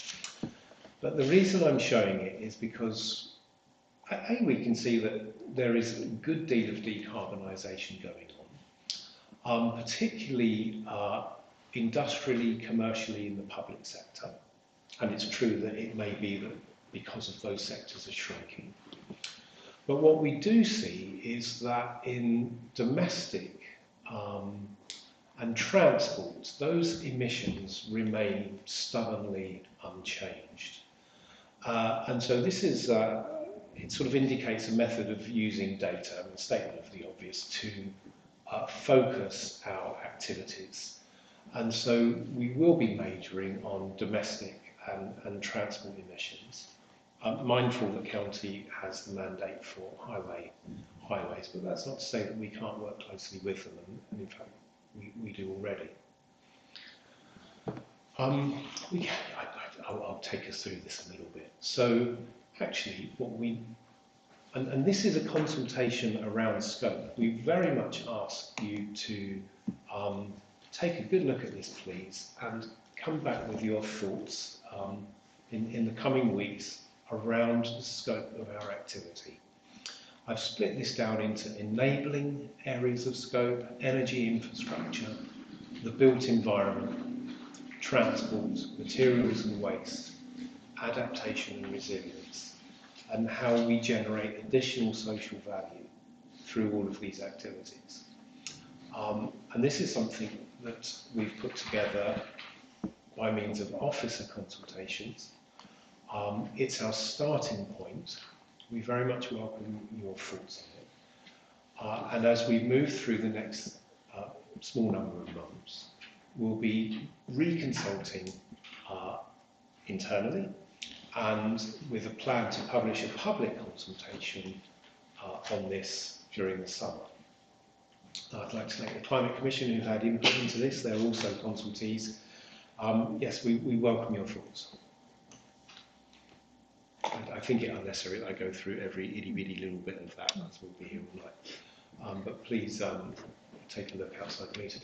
But the reason I'm showing it is because we can see that there is a good deal of decarbonisation going on, particularly industrially, commercially in the public sector. And it's true that it may be that because of those sectors are shrinking. But what we do see is that in domestic and transport, those emissions remain stubbornly unchanged. And so this is, it sort of indicates a method of using data, and a statement of the obvious, to focus our activities. And so we will be majoring on domestic and transport emissions. Mindful that county has the mandate for highways, but that's not to say that we can't work closely with them, and in fact we do already. I'll take us through this a little bit. So actually and this is a consultation around scope. We very much ask you to take a good look at this, please, and come back with your thoughts in the coming weeks around the scope of our activity. I've split this down into enabling areas of scope, energy infrastructure, the built environment, transport, materials and waste, adaptation and resilience, and how we generate additional social value through all of these activities. And this is something that we've put together by means of officer consultations. It's our starting point. We very much welcome your thoughts on it. And as we move through the next small number of months, we'll be reconsulting internally, and with a plan to publish a public consultation on this during the summer. I'd like to thank the Climate Commission who had input into this. They're also consultees. Yes, we welcome your thoughts. I think it's unnecessary that I go through every itty-bitty little bit of that, as we'll be here all night. But please take a look outside the meeting.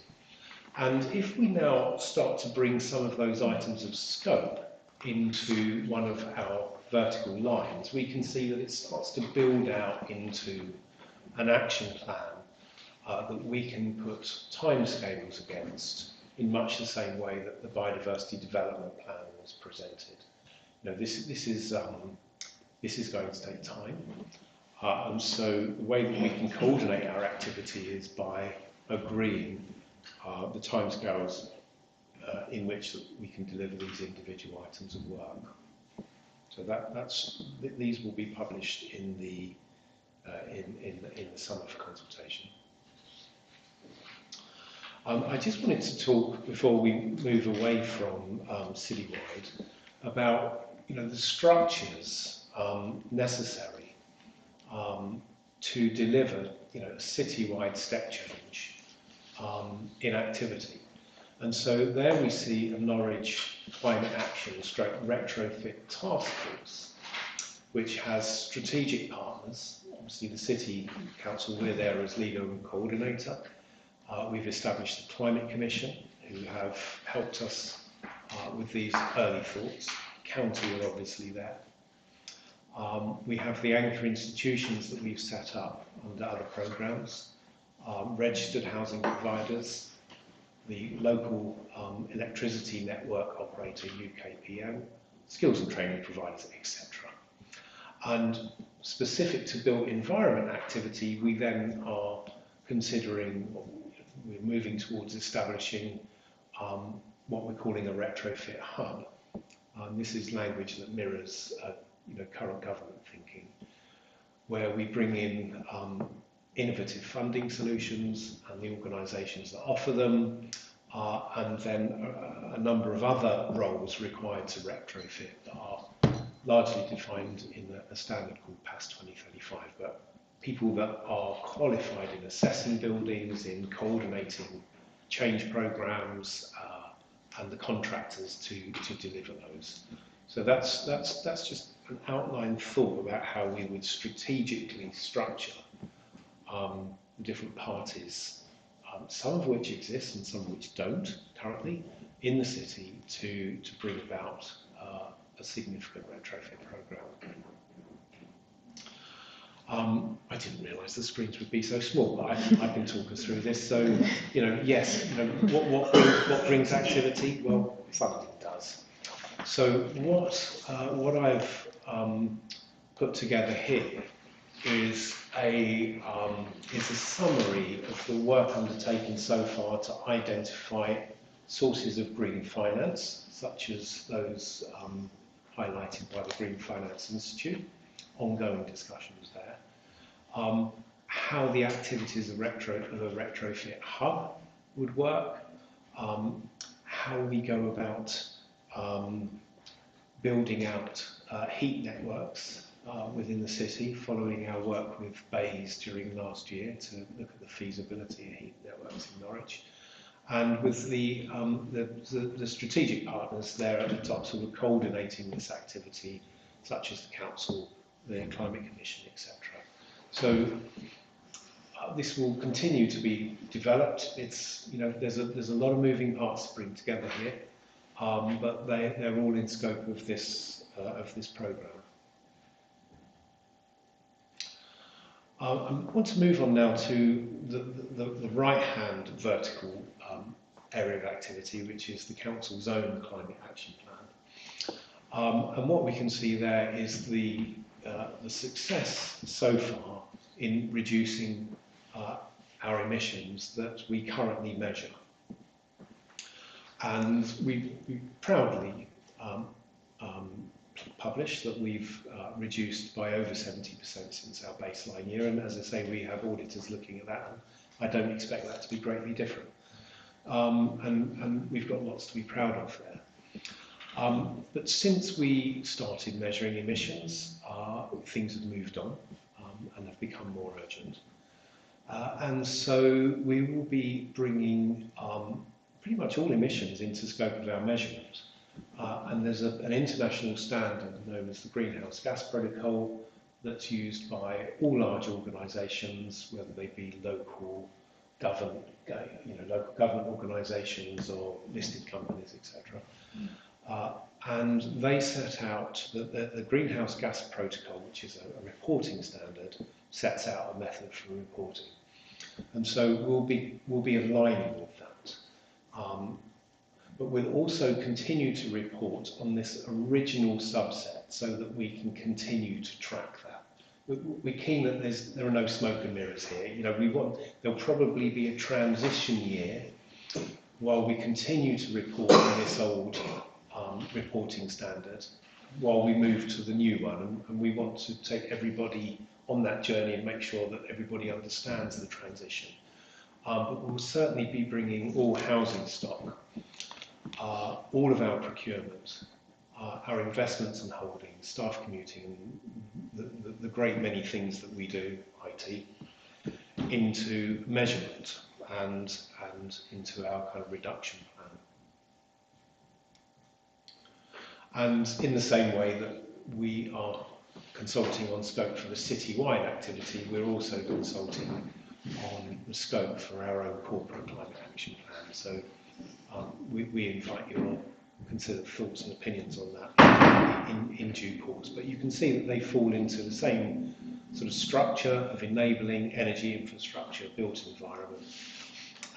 And if we now start to bring some of those items of scope into one of our vertical lines, we can see that it starts to build out into an action plan that we can put timescales against in much the same way that the biodiversity development plan was presented. You know, this is going to take time, and so the way that we can coordinate our activity is by agreeing the timescales in which we can deliver these individual items of work. So these will be published in the summer for consultation. I just wanted to talk, before we move away from Citywide, about the structures necessary to deliver a citywide step change in activity. And so there we see a Norwich Climate Action / Retrofit Task Force, which has strategic partners. Obviously the City Council, we're there as leader and coordinator. We've established the Climate Commission, who have helped us with these early thoughts. County are obviously there. We have the anchor institutions that we've set up under other programmes, registered housing providers, the local electricity network operator UKPN, skills and training providers, etc. And specific to built environment activity, we then are considering, we're moving towards establishing what we're calling a retrofit hub. This is language that mirrors current government thinking, where we bring in innovative funding solutions and the organisations that offer them, and then a number of other roles required to retrofit that are largely defined in a standard called PAS 2035, but people that are qualified in assessing buildings, in coordinating change programmes, and the contractors to deliver those. So that's just an outline thought about how we would strategically structure the different parties, some of which exist and some of which don't currently in the city, to bring about a significant retrofit programme. I didn't realise the screens would be so small, but I can talk us through this. So, yes, what brings activity? Well, funding does. So what I've put together here is a summary of the work undertaken so far to identify sources of green finance, such as those highlighted by the Green Finance Institute. Ongoing discussions there. How the activities of a retrofit hub would work. How we go about building out heat networks within the city, following our work with Bays during last year to look at the feasibility of heat networks in Norwich. And with the strategic partners there at the top, sort of coordinating this activity, such as the council, the Climate Commission, etc. So this will continue to be developed. It's, you know, there's a lot of moving parts to bring together here, but they're all in scope of this programme. I want to move on now to the right-hand vertical area of activity, which is the Council's own Climate Action Plan. And what we can see there is the success so far in reducing our emissions that we currently measure. And we proudly publish that we've reduced by over 70% since our baseline year, and as I say, we have auditors looking at that, and I don't expect that to be greatly different. And we've got lots to be proud of there. But since we started measuring emissions, things have moved on and have become more urgent. And so we will be bringing pretty much all emissions into scope of our measurement. And there's an international standard known as the Greenhouse Gas Protocol that's used by all large organisations, whether they be local government organisations or listed companies, etc. And they set out the Greenhouse Gas Protocol, which is a reporting standard, sets out a method for reporting. And so we'll be aligning with that. But we'll also continue to report on this original subset so that we can continue to track that. We're keen that there are no smoke and mirrors here. You know, there'll probably be a transition year while we continue to report on this old reporting standard, while we move to the new one, and we want to take everybody on that journey and make sure that everybody understands the transition. But we'll certainly be bringing all housing stock, all of our procurement, our investments and holdings, staff commuting, the great many things that we do, IT, into measurement and into our kind of reduction plan. And in the same way that we are consulting on scope for the citywide activity, we're also consulting on the scope for our own corporate climate action plan. So we invite you all to consider thoughts and opinions on that in due course. But you can see that they fall into the same sort of structure of enabling energy infrastructure, built environment.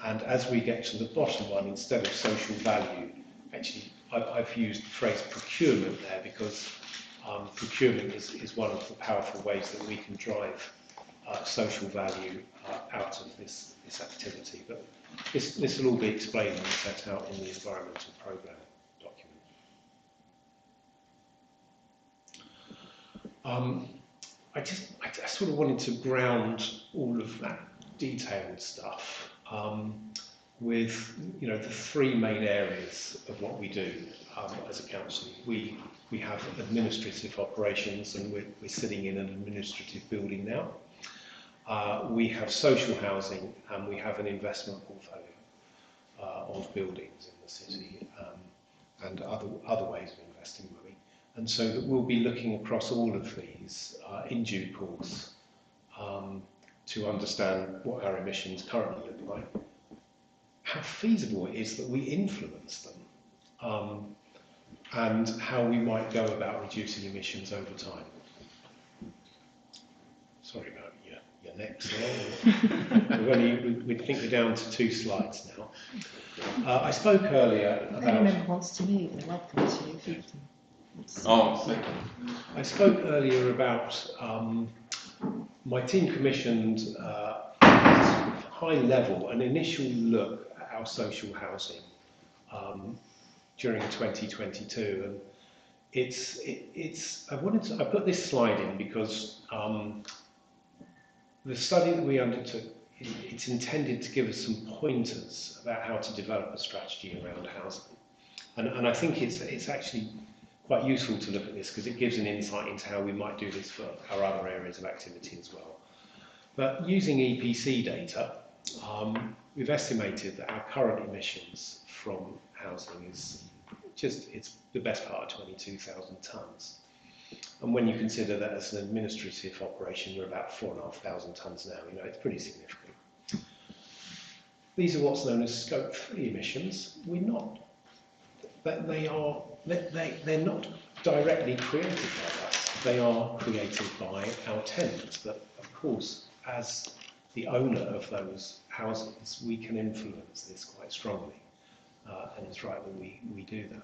And as we get to the bottom one, instead of social value, actually I've used the phrase procurement there because procurement is one of the powerful ways that we can drive social value out of this activity. But this will all be explained and set out in the environmental programme document. I sort of wanted to ground all of that detailed stuff with, you know, the three main areas of what we do as a council. We have administrative operations, and we're sitting in an administrative building now. We have social housing, and we have an investment portfolio of buildings in the city, and other ways of investing money. And so that we'll be looking across all of these in due course to understand what our emissions currently look like, how feasible it is that we influence them, and how we might go about reducing emissions over time. Sorry about your necks there. We think we're down to 2 slides now. I spoke earlier about... If any member wants to leave, they're welcome to. I spoke earlier about my team commissioned high level an initial look at our social housing during 2022, and I put this slide in because the study that we undertook, it's intended to give us some pointers about how to develop a strategy around housing, and I think it's actually quite useful to look at this because it gives an insight into how we might do this for our other areas of activity as well. But using EPC data, we've estimated that our current emissions from housing is it's the best part of 22,000 tonnes. And when you consider that as an administrative operation, we're about 4,500 tonnes now, you know, it's pretty significant. These are what's known as Scope 3 emissions. They're not directly created by us. They are created by our tenants. But of course, as the owner of those houses, we can influence this quite strongly. And it's right that we do that.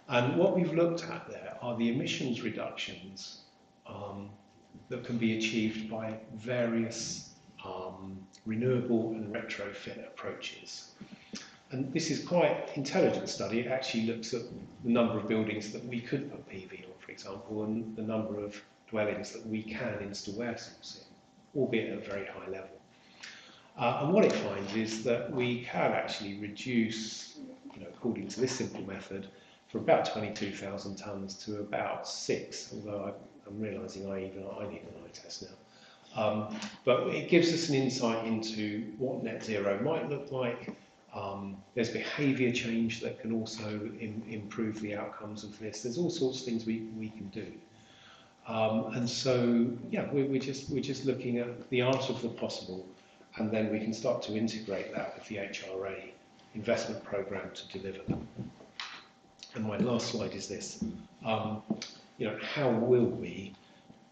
And what we've looked at there are the emissions reductions that can be achieved by various renewable and retrofit approaches. And this is quite an intelligent study. It actually looks at the number of buildings that we could put PV on, for example, and the number of dwellings that we can install air source in, albeit at a very high level. And what it finds is that we can actually reduce, you know, according to this simple method, from about 22,000 tonnes to about 6, although I'm realising I need an eye test now. But it gives us an insight into what net zero might look like. There's behaviour change that can also improve the outcomes of this. There's all sorts of things we can do. And so, yeah, we're just looking at the art of the possible, and then we can start to integrate that with the HRA investment programme to deliver that. And my last slide is this. You know, how will we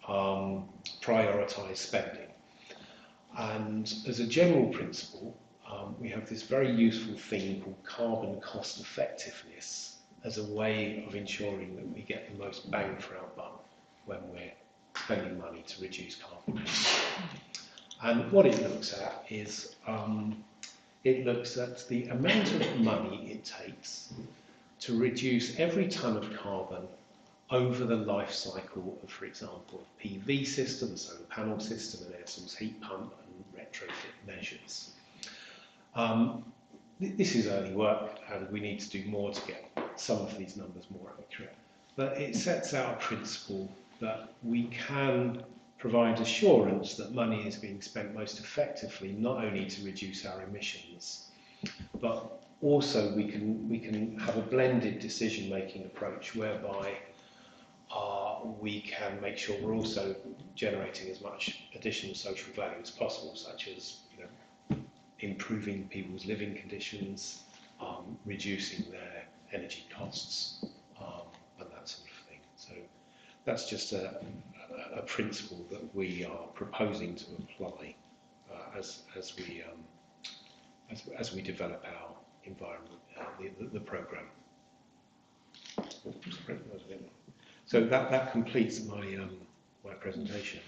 prioritise spending? And as a general principle, we have this very useful thing called carbon cost effectiveness as a way of ensuring that we get the most bang for our buck when we're spending money to reduce carbon emissions. And what it looks at is, it looks at the amount of money it takes to reduce every tonne of carbon over the life cycle of, for example, a PV system, solar panel system, an air source heat pump, and retrofit measures. This is early work, and we need to do more to get some of these numbers more accurate. But it sets out a principle that we can provide assurance that money is being spent most effectively, not only to reduce our emissions, but also we can have a blended decision-making approach whereby we can make sure we're also generating as much additional social value as possible, such as, you know, improving people's living conditions, reducing their energy costs, and that sort of thing. So that's just a principle that we are proposing to apply as we develop our environment, the programme. So that completes my my presentation.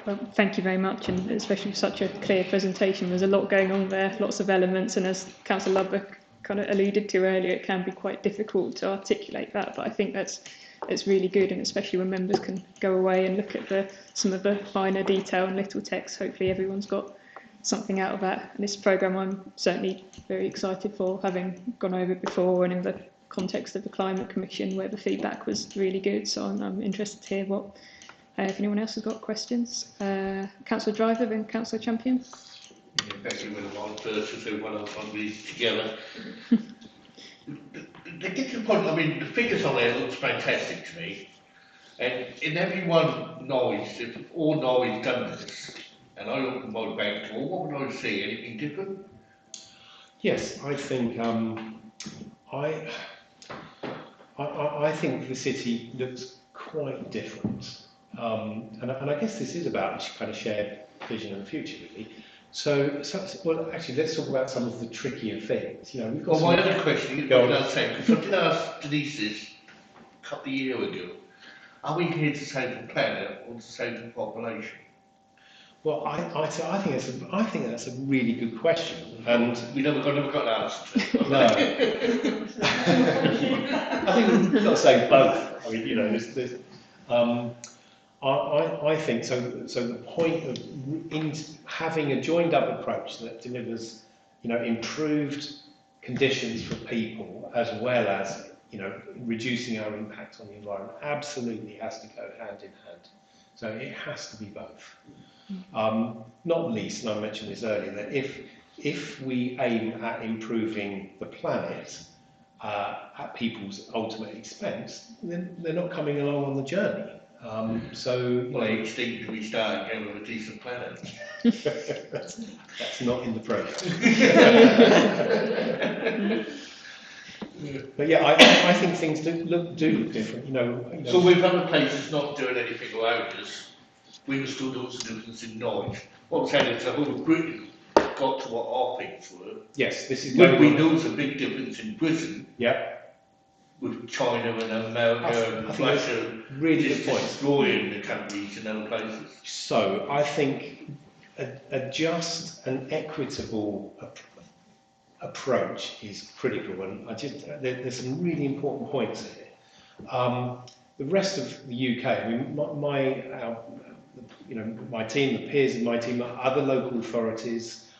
Well, thank you very much, and especially for such a clear presentation. There's a lot going on there, lots of elements, and as Councillor Ludbrook kind of alluded to earlier, it can be quite difficult to articulate that, but I think it's really good, and especially when members can go away and look at some of the finer detail and little text. Hopefully everyone's got something out of that. And this programme I'm certainly very excited for, having gone over it before and in the context of the Climate Commission where the feedback was really good, so I'm interested to hear what if anyone else has got questions. Councillor Driver, then Councillor Champion. Yeah, thank you, Madam First, as everyone else on these together. They get to the point, I mean, the figures on there looks fantastic to me. And in everyone Norwich, if all Norwich done this, and I look at my bank, well, what would I see? Anything different? Yes, I think I think the city looks quite different, and I guess this is about kind of shared vision of the future, really. So, well, actually, let's talk about some of the trickier things. You know, we've got. Well, my other question is what I was saying, because I did ask Denise this a couple of years ago. Are we here to save the planet or to save the population? Well, I think that's a really good question, and we never got an answer to it. No. I think we've got to say both. I mean, you know, I think so. So the point of having a joined-up approach that delivers, you know, improved conditions for people, as well as, you know, reducing our impact on the environment, absolutely has to go hand in hand. So it has to be both. Not least, and I mentioned this earlier, that if we aim at improving the planet at people's ultimate expense, then they're not coming along on the journey. Well, I extinct we start again with a decent planet. That's not in the programme. But yeah, I think things do look different. You know. So with other places not doing anything around us, we were still doing some difference in Norwich. What I'm saying is the whole of Britain got to what our things were. Yes, this is We going on. know there's a big difference in Britain Yeah. with China and America and I think that's Russia really just good point. destroying the countries and other places. So I think a just and equitable approach is critical, and there's some really important points here. The rest of the UK, I mean, my team, the peers in my team, other local authorities,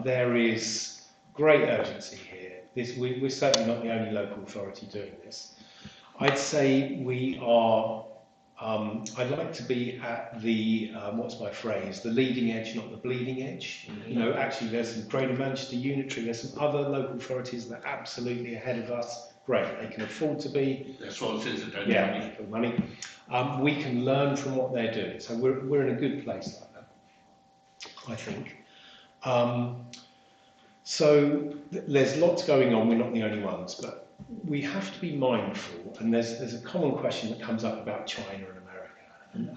there is great urgency here. We're certainly not the only local authority doing this. I'd say we are. I'd like to be at the, what's my phrase, the leading edge, not the bleeding edge. You know, actually there's some Greater Manchester Unitary, there's some other local authorities that are absolutely ahead of us. Great, they can afford to be. That's what it is, they don't Yeah, money. for money. We can learn from what they're doing. So we're in a good place like that, I think. So there's lots going on, we're not the only ones, but we have to be mindful, and there's a common question that comes up about China and America,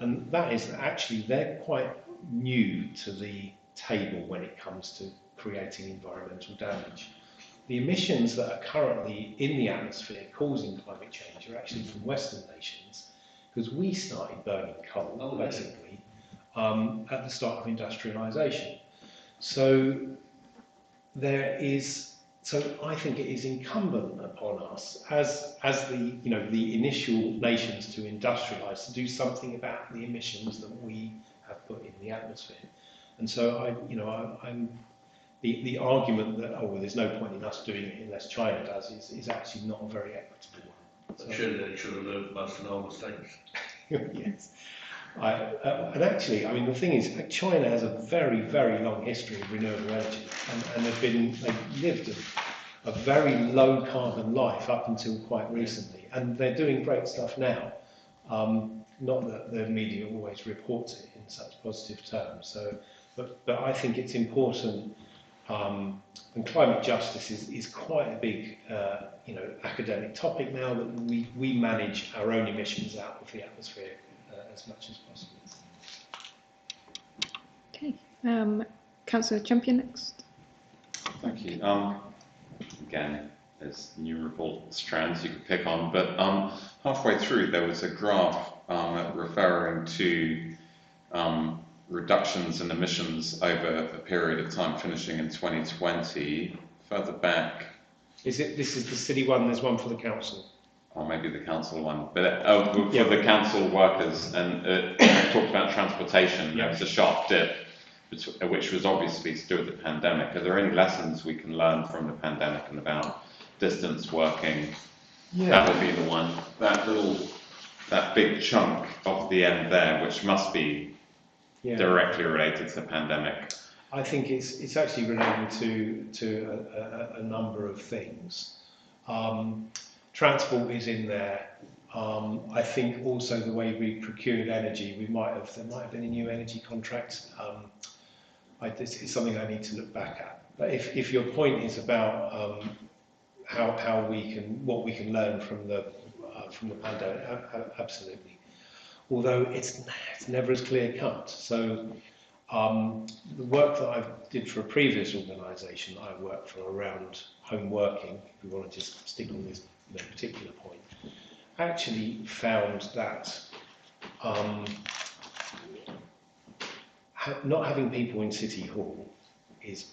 and that is that actually they're quite new to the table when it comes to creating environmental damage. The emissions that are currently in the atmosphere causing climate change are actually from Western nations, because we started burning coal, basically, at the start of industrialisation. So I think it is incumbent upon us as the initial nations to industrialise, to do something about the emissions that we have put in the atmosphere. And so the argument that there's no point in us doing it unless China does is actually not a very equitable one. So, They should have learned most of our mistakes. yes. And actually, I mean, the thing is, China has a very, very long history of renewable energy, and they've lived a very low carbon life up until quite recently, and they're doing great stuff now. Not that the media always reports it in such positive terms. So, but I think it's important, and climate justice is quite a big, academic topic now, that we manage our own emissions out of the atmosphere as much as possible. Okay, Councillor Champion next. Thank you. Again, there's numerable strands you could pick on, but halfway through there was a graph referring to reductions in emissions over a period of time finishing in 2020. Further back. This is the city one, there's one for the council. Or maybe the council one, but for the council workers, and talked about transportation. There was a sharp dip, which was obviously to do with the pandemic. Are there any lessons we can learn from the pandemic and about distance working? Yeah. That would be the one. That big chunk of the end there, which must be directly related to the pandemic. I think it's actually related to a number of things. Transport is in there. I think also the way we procured energy, there might have been a new energy contract. It's something I need to look back at. But if your point is about what we can learn from the pandemic, absolutely. Although it's never as clear cut. So the work that I did for a previous organisation I worked for around home working, if we want to just stick on this particular point, actually found that not having people in City Hall is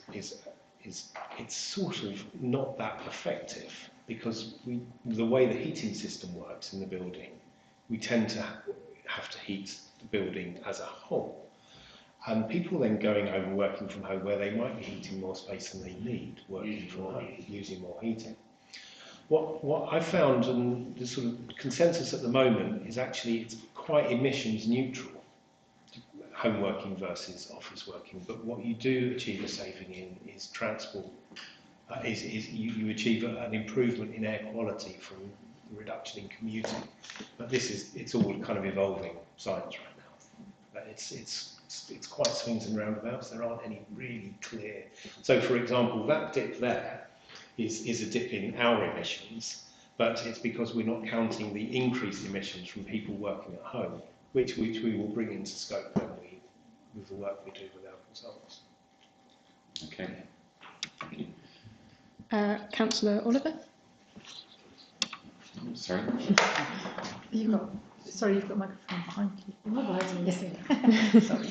sort of not that effective, because the way the heating system works in the building, we tend to have to heat the building as a whole. And people then going home and working from home where they might be heating more space than they need, working from home, using more heating. What I found, and the sort of consensus at the moment, is actually it's quite emissions neutral, home working versus office working. But what you do achieve a saving in is transport. You achieve an improvement in air quality from the reduction in commuting. But it's all kind of evolving science right now. But it's quite swings and roundabouts. There aren't any really clear. So, for example, that dip there is a dip in our emissions, but it's because we're not counting the increased emissions from people working at home, which we will bring into scope with the work we do with our consultants. Okay. Thank you. Councillor Oliver? Sorry. You've got a microphone behind you. Oh, yes. Sorry.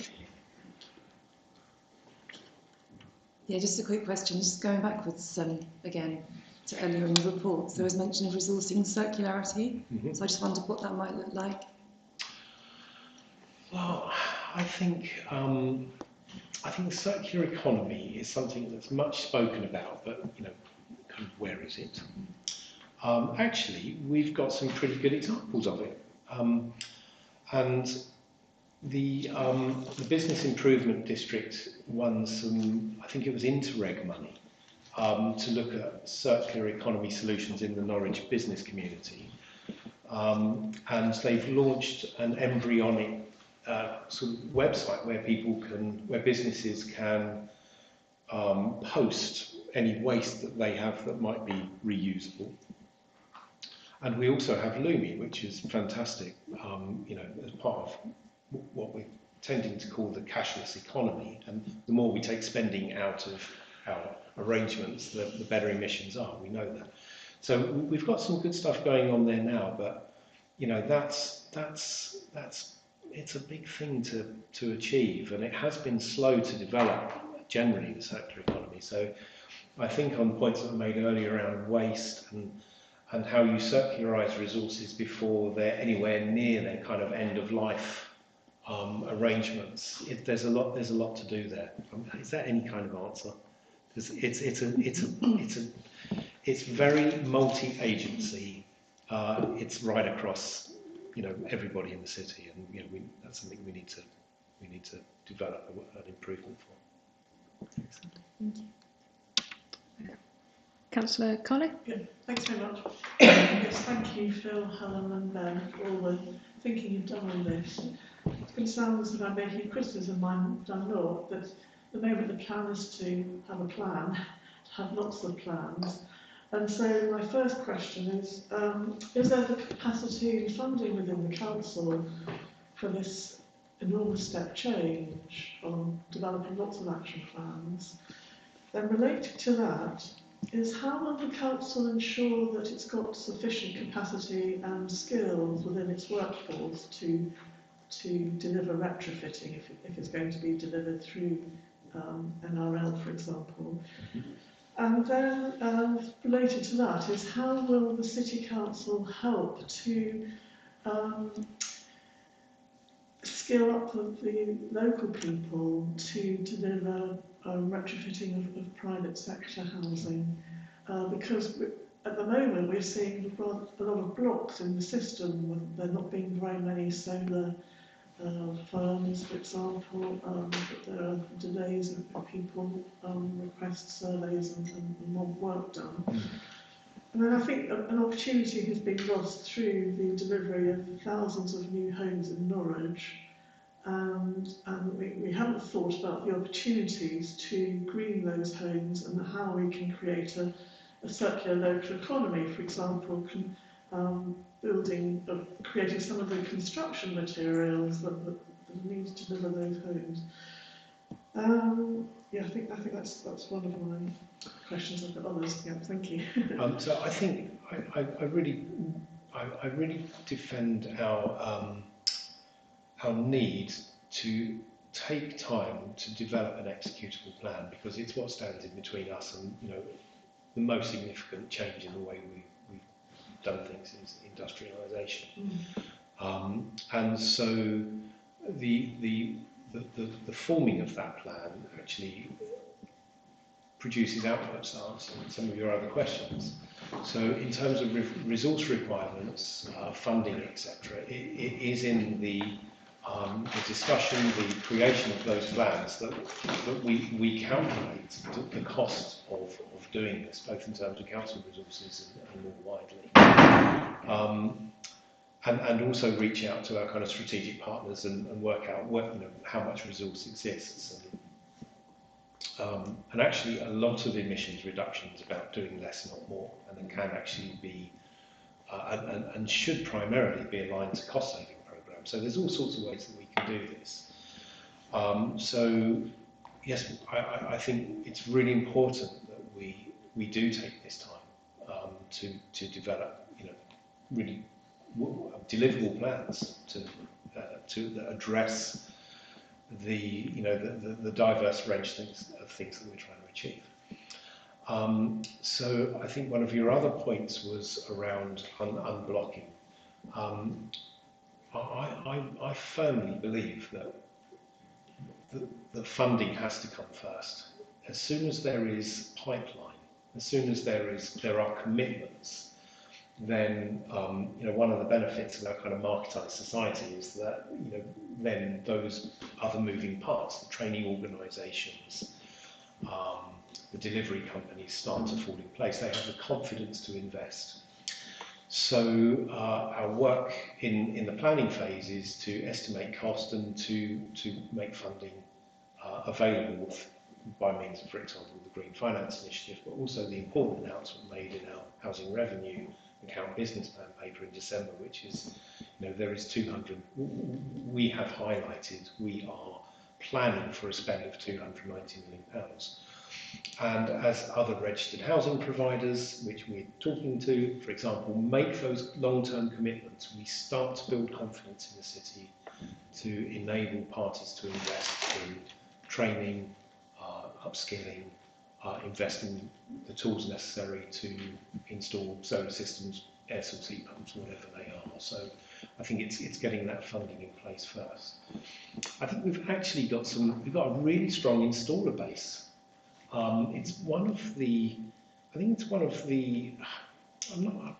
Yeah, just a quick question, just going backwards again to earlier in the report. There was mention of resourcing circularity, so I just wondered what that might look like. Well, I think the circular economy is something that's much spoken about, but kind of where is it? Actually, we've got some pretty good examples of it, and the Business Improvement District won some, I think it was Interreg money, to look at circular economy solutions in the Norwich business community, and they've launched an embryonic sort of website where businesses can post any waste that they have that might be reusable. And we also have Lumi, which is fantastic, as part of what we're tending to call the cashless economy. And the more we take spending out of our arrangements, the better emissions are. We know that. So we've got some good stuff going on there now, but it's a big thing to achieve, and it has been slow to develop generally, the circular economy. So I think on points that were made earlier around waste and how you circularise resources before they're anywhere near their kind of end of life arrangements, there's a lot to do there. Is that any kind of answer? Because it's very multi-agency. It's right across everybody in the city, and that's something we need to develop an improvement for. Excellent. Thank you. Councillor Carley? Good. Thanks very much. Yes, thank you, Phil, Helen and Ben, for all the thinking you've done on this. It's going to sound as if I'm making criticism, I've done not, but at the moment the plan is to have a plan, to have lots of plans. And so my first question is there the capacity and funding within the council for this enormous step change on developing lots of action plans? Then related to that is how will the council ensure that it's got sufficient capacity and skills within its workforce to deliver retrofitting if it's going to be delivered through NRL, for example? And then related to that is how will the City Council help to skill up the local people to deliver retrofitting of private sector housing? Because at the moment we're seeing a lot of blocks in the system, with there not being very many solar firms, for example, there are delays of people request surveys and want work done. And then I think an opportunity has been lost through the delivery of thousands of new homes in Norwich, and we haven't thought about the opportunities to green those homes and how we can create a circular local economy, for example, creating some of the construction materials that need to deliver those homes. I think that's one of my questions. I've got others. Yeah, thank you. So I think I really defend our need to take time to develop an executable plan, because it's what stands in between us and the most significant change in the way we've done things is industrialisation. And so the the forming of that plan actually produces outputs to answer some of your other questions. So in terms of resource requirements, funding, etc., it is in the discussion, the creation of those plans that we calculate the cost of doing this, both in terms of council resources and more widely. And also reach out to our kind of strategic partners and work out what, how much resource exists. And actually a lot of emissions reduction is about doing less, not more, and it can actually be, and should primarily be aligned to cost saving programs. So there's all sorts of ways that we can do this. So yes, I think it's really important that we do take this time to develop, really deliverable plans to address the diverse range of things that we're trying to achieve. So I think one of your other points was around unblocking. I firmly believe that the funding has to come first. As soon as there is pipeline, as soon as there are commitments, then one of the benefits of our kind of marketised society is that then those other moving parts, the training organisations, the delivery companies start to fall in place. They have the confidence to invest. So our work in the planning phase is to estimate cost and to make funding available by means of, for example, the Green Finance Initiative, but also the important announcement made in our housing revenue account business plan paper in December, which is, there is 200, we have highlighted, we are planning for a spend of £290 million. And as other registered housing providers, which we're talking to, for example, make those long-term commitments, we start to build confidence in the city to enable parties to invest in training, upskilling, invest in the tools necessary to install solar systems, air source heat pumps, whatever they are. So I think it's getting that funding in place first. I think we've actually got a really strong installer base. It's one of the, I've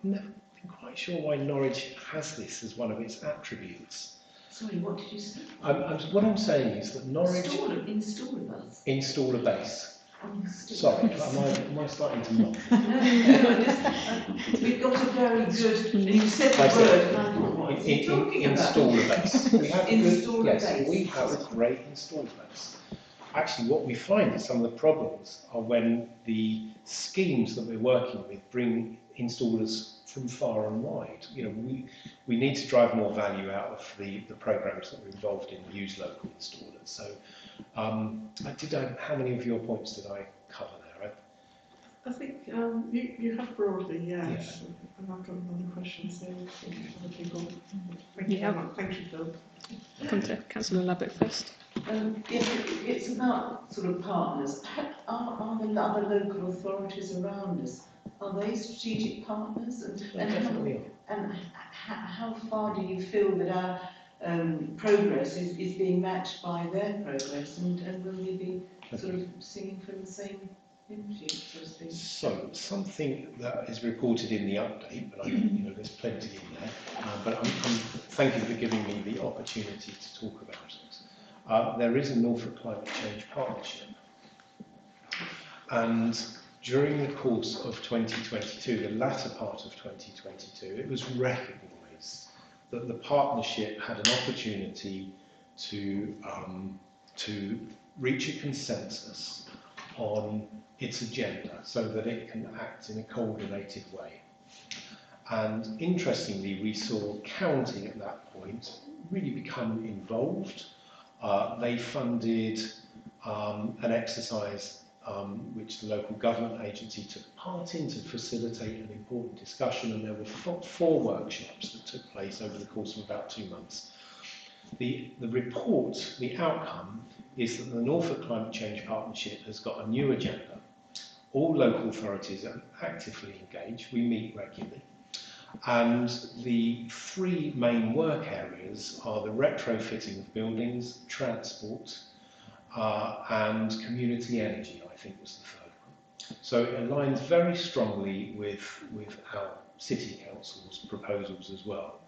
never been quite sure why Norwich has this as one of its attributes. Sorry, what did you say? What I'm saying is that Norwich... Installer base. Sorry, am I starting to mock? We've got a very good, you said the word, and I thought, what is he talking about? Installer base. We have we have Right. a great installer base. Actually, what we find is some of the problems are when the schemes that we're working with bring installers from far and wide. We need to drive more value out of the programs that we're involved in, use local installers. So how many of your points did I cover there? I think you have broadly, yes. And I've got another question, so other people. Thank you very much. Thank you, Phil. Come to Councillor Labbott first. Yes, it's about sort of partners. Are the other local authorities around us, are they strategic partners? And how far do you feel that our progress is being matched by their progress, and will we be sort of singing from the same hymn sheet, so to speak? So something that is reported in the update, but there's plenty in there. But I'm thank you for giving me the opportunity to talk about it. There is a Norfolk Climate Change Partnership, and during the course of 2022, the latter part of 2022, it was recognised that the partnership had an opportunity to reach a consensus on its agenda so that it can act in a coordinated way. And interestingly, we saw county at that point really become involved. They funded an exercise which the local government agency took part in to facilitate an important discussion, and there were four workshops that took place over the course of about 2 months. The report, the outcome, is that the Norfolk Climate Change Partnership has got a new agenda. All local authorities are actively engaged. We meet regularly. And the three main work areas are the retrofitting of buildings, transport, and community energy, I think was the third one. So it aligns very strongly with our City Council's proposals as well.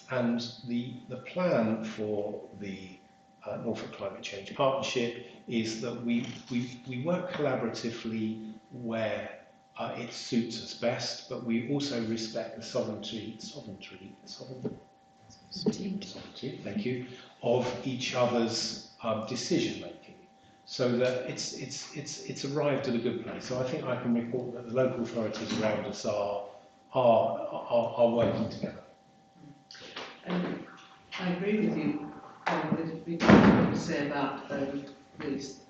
And the plan for the Norfolk Climate Change Partnership is that we work collaboratively where it suits us best, but we also respect the sovereignty, thank you, of each other's decision making, so that it's arrived at a good place. So I think I can report that the local authorities around us are working together. I agree with you that we don't want to say about this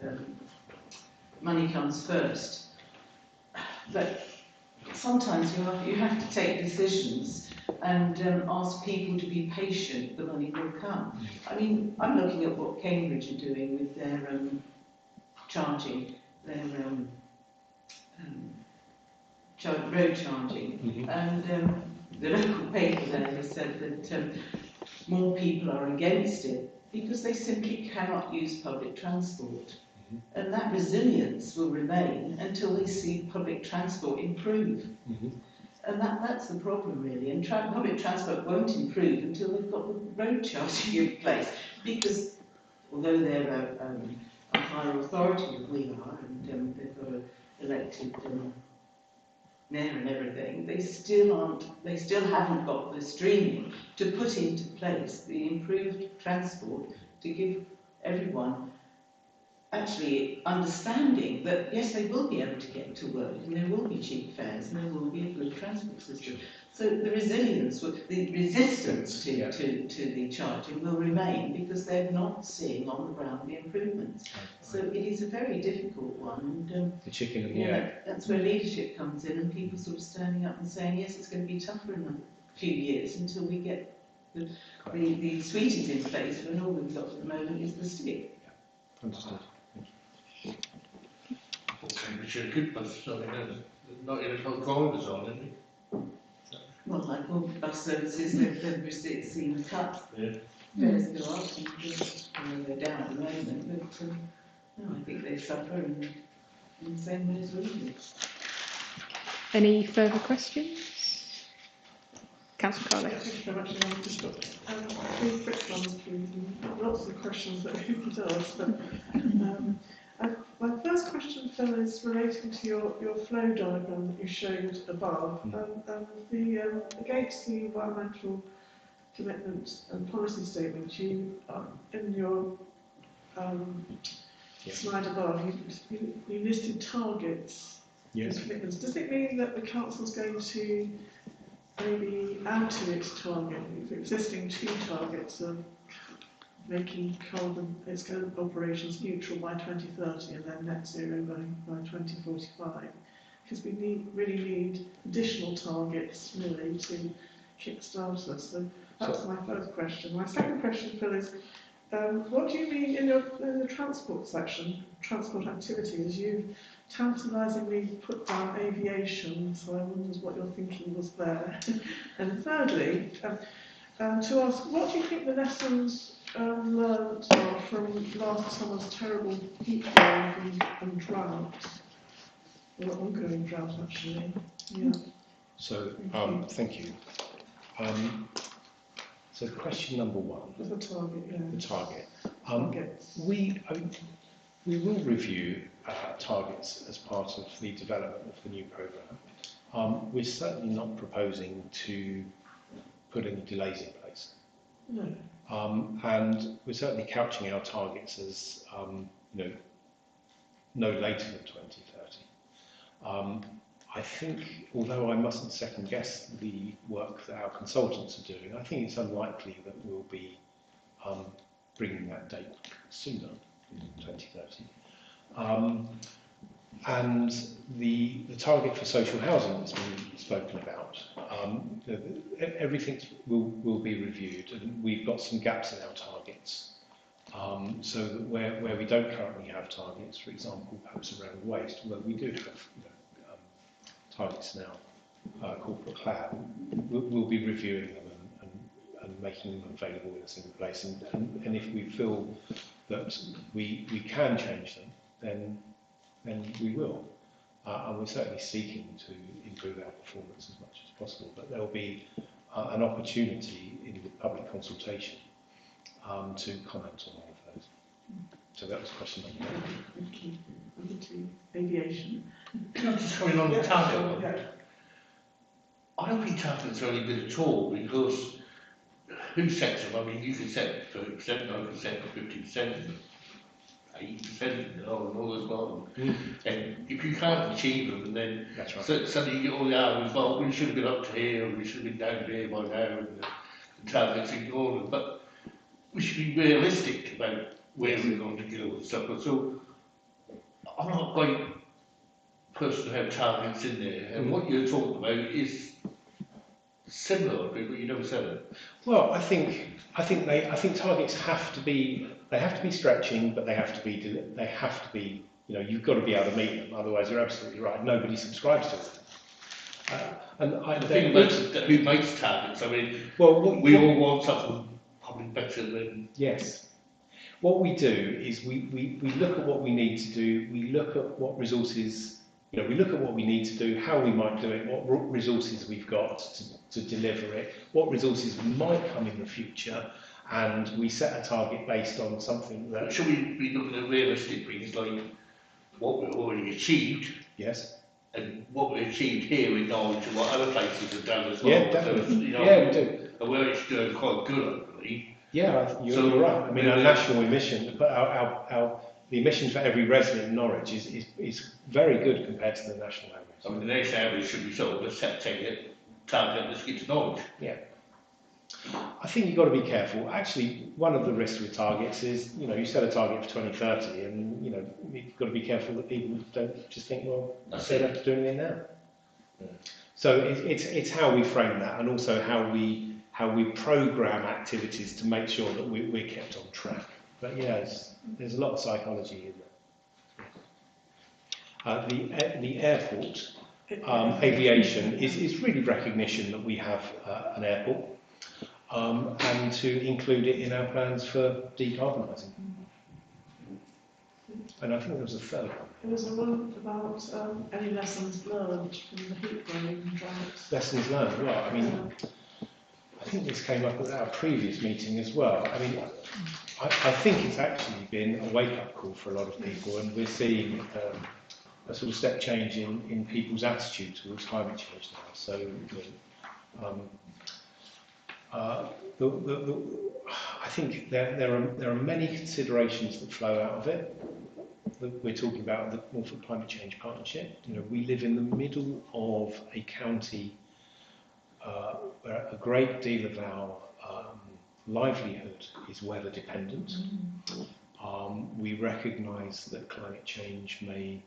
money comes first, but sometimes you have to take decisions and ask people to be patient. The money will come. I mean, I'm looking at what Cambridge are doing with their charging, their road charging, and the local paper there has said that more people are against it because they simply cannot use public transport. And that resilience will remain until they see public transport improve. And that's the problem, really. And public transport won't improve until they've got the road charging in place. Because although they're a higher authority than we are, and they've got an elected mayor and everything, they still haven't got the streaming to put into place the improved transport to give everyone actually understanding that yes, they will be able to get to work and there will be cheap fares and there will be a good transport system. So the resilience, the resistance to the charging will remain because they're not seeing on the ground the improvements. So it is a very difficult one. And, the chicken and the egg. That's where leadership comes in and people sort of standing up and saying, yes, it's going to be tougher in a few years until we get the sweeties in place, when all we've got at the moment is the stick. Understood. Cambridge are good bus, so not even got drivers on, isn't it? Well, like all bus services, they've seen the cut. Yeah. Fares go up and they're down at the moment, but no, I think they suffer in the same way as we do. Any further questions? Councillor Carley. Thank you very much. I've just got three quick ones, please. And lots of questions that who does, but my first question, Phil, is relating to your flow diagram that you showed above, and against the environmental commitment and policy statement, you in your slide above, you listed targets and commitments. Does it mean that the council's going to maybe add to its target, its existing two targets of making its carbon operations neutral by 2030 and then net zero by 2045? Because we really need additional targets really to kickstart us. So that's my first question. My second question, Phil, is what do you mean in the transport section, transport activities? You've tantalisingly put down aviation, so I wondered what your thinking was there. And thirdly, to ask, what do you think the lessons learned are from last summer's terrible heat wave and drought, or ongoing drought actually? Yeah. So thank you. So question number one. The target, yeah. The target. Targets. We will review targets as part of the development of the new programme. We're certainly not proposing to put any delays in place. No. And we're certainly couching our targets as no later than 2030. I think, although I mustn't second guess the work that our consultants are doing, I think it's unlikely that we'll be bringing that date sooner than 2030. And the target for social housing that's been spoken about, everything will be reviewed, and we've got some gaps in our targets. So that where we don't currently have targets, for example, perhaps around waste, well, we do have targets now corporate cloud, we'll be reviewing them and making them available in a single place. And if we feel that we can change them, then we will. And we're certainly seeking to improve our performance as much as possible. But there will be an opportunity in the public consultation to comment on all of those. So that was question number 1. Thank you. Number 2, aviation. Can I just comment on the target one? Yeah. I don't think targets are any good at all, because who sets them? I mean, you can set 30%, I can set for 50%, 80%, and all as well. And if you can't achieve them, and then That's right. so suddenly you get all the hours, well, we should have been up to here, or we should have been down here by now, and the targets ignore them. But we should be realistic about where we're going to go and stuff. So I'm not quite person to have targets in there, and what you're talking about is similar, but you never said it. Well, I think targets have to be stretching, but they have to be you've got to be able to meet them. Otherwise, you're absolutely right. Nobody subscribes to them. The thing about who makes targets, I mean, we all want something probably better than. Yes. What we do is we look at what we need to do. We look at what resources. We look at what we need to do, how we might do it, what resources we've got to deliver it, what resources might come in the future, and we set a target based on something that. Should we be looking at realistic things like what we've already achieved? Yes. And what we achieved here in Norwich and what other places have done as well. Yeah, definitely. Yeah, we do. And we're actually doing quite good, I believe. Yeah, you're right. I mean, our national emission, the emissions for every resident in Norwich is very good compared to the national average. I mean, the national average should be sort of a set target that's get to Norwich. Yeah. I think you've got to be careful. Actually, one of the risks with targets is, you set a target for 2030 and, you've got to be careful that people don't just think, well, they don't have to do anything now. Yeah. So it's how we frame that, and also how we programme activities to make sure that we're kept on track. But yeah, there's a lot of psychology in there. The airport, aviation, is really recognition that we have an airport, and to include it in our plans for decarbonising. And I think there was a third one. There was one about any lessons learned from the heat wave droughts. Lessons learned. Well, I mean, I think this came up at our previous meeting as well. I mean, I think it's actually been a wake-up call for a lot of people, and we're seeing a sort of step change in people's attitude towards climate change now. So, I think there are many considerations that flow out of it. We're talking about the Norfolk Climate Change Partnership. We live in the middle of a county where a great deal of our livelihood is weather dependent. We recognise that climate change may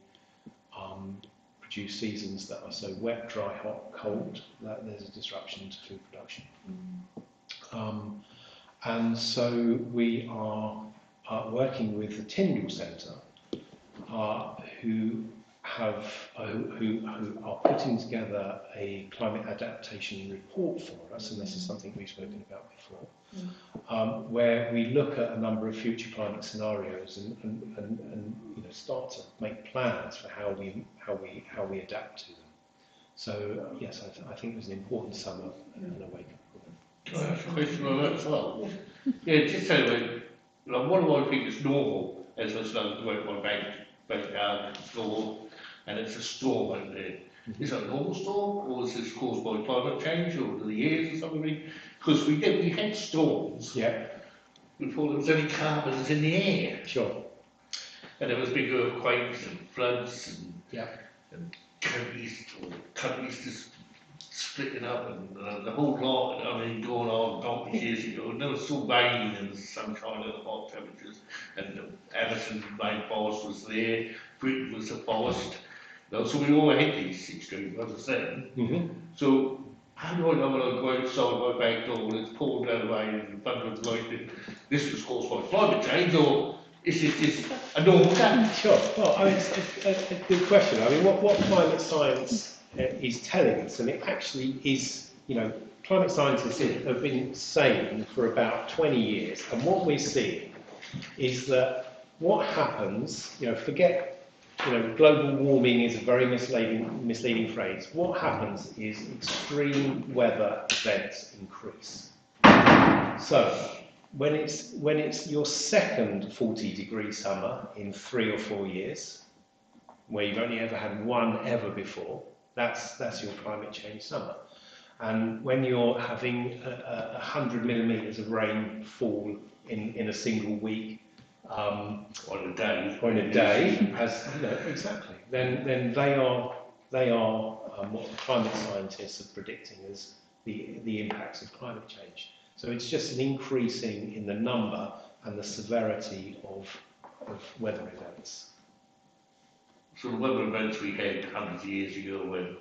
produce seasons that are so wet, dry, hot, cold that there's a disruption to food production. And so we are working with the Tyndall Centre, who are putting together a climate adaptation report for us, and this is something we've spoken about before, where we look at a number of future climate scenarios and start to make plans for how we adapt to them. So yes, I think there's an important summer and a wake-up call. Can I ask a question on that as well? Yeah, just say like what do I think is normal as I start to work my bank down, it's normal, and it's a storm out there. Is it a normal storm, or is this caused by climate change or the years or something? Because we had storms before there was any carbons in the air. Sure. And there was big earthquakes and floods and countries just splitting up and the whole lot, going on donkey years ago. And there was still rain and sunshine and hot temperatures, and the Amazon rainforest was there, Britain was a forest. So we all had these extremes, as I said. So how do I know when I go outside my back door and it's pouring down the rain and thunder and lightning, this was caused by climate change, or is it just a normal day? Sure. Well, it's a good question. I mean, what climate science is telling us, and it actually is, climate scientists have been saying for about 20 years, and what we're seeing is that what happens, forget, global warming is a very misleading phrase. What happens is extreme weather events increase. So when it's your second 40-degree summer in 3 or 4 years, where you've only ever had one ever before, that's your climate change summer. And when you're having 100 millimetres of rain fall in a single week, on a day, exactly, then they are what climate scientists are predicting as the impacts of climate change. So it's just an increasing in the number and the severity of weather events. So the weather events we had hundreds of years ago when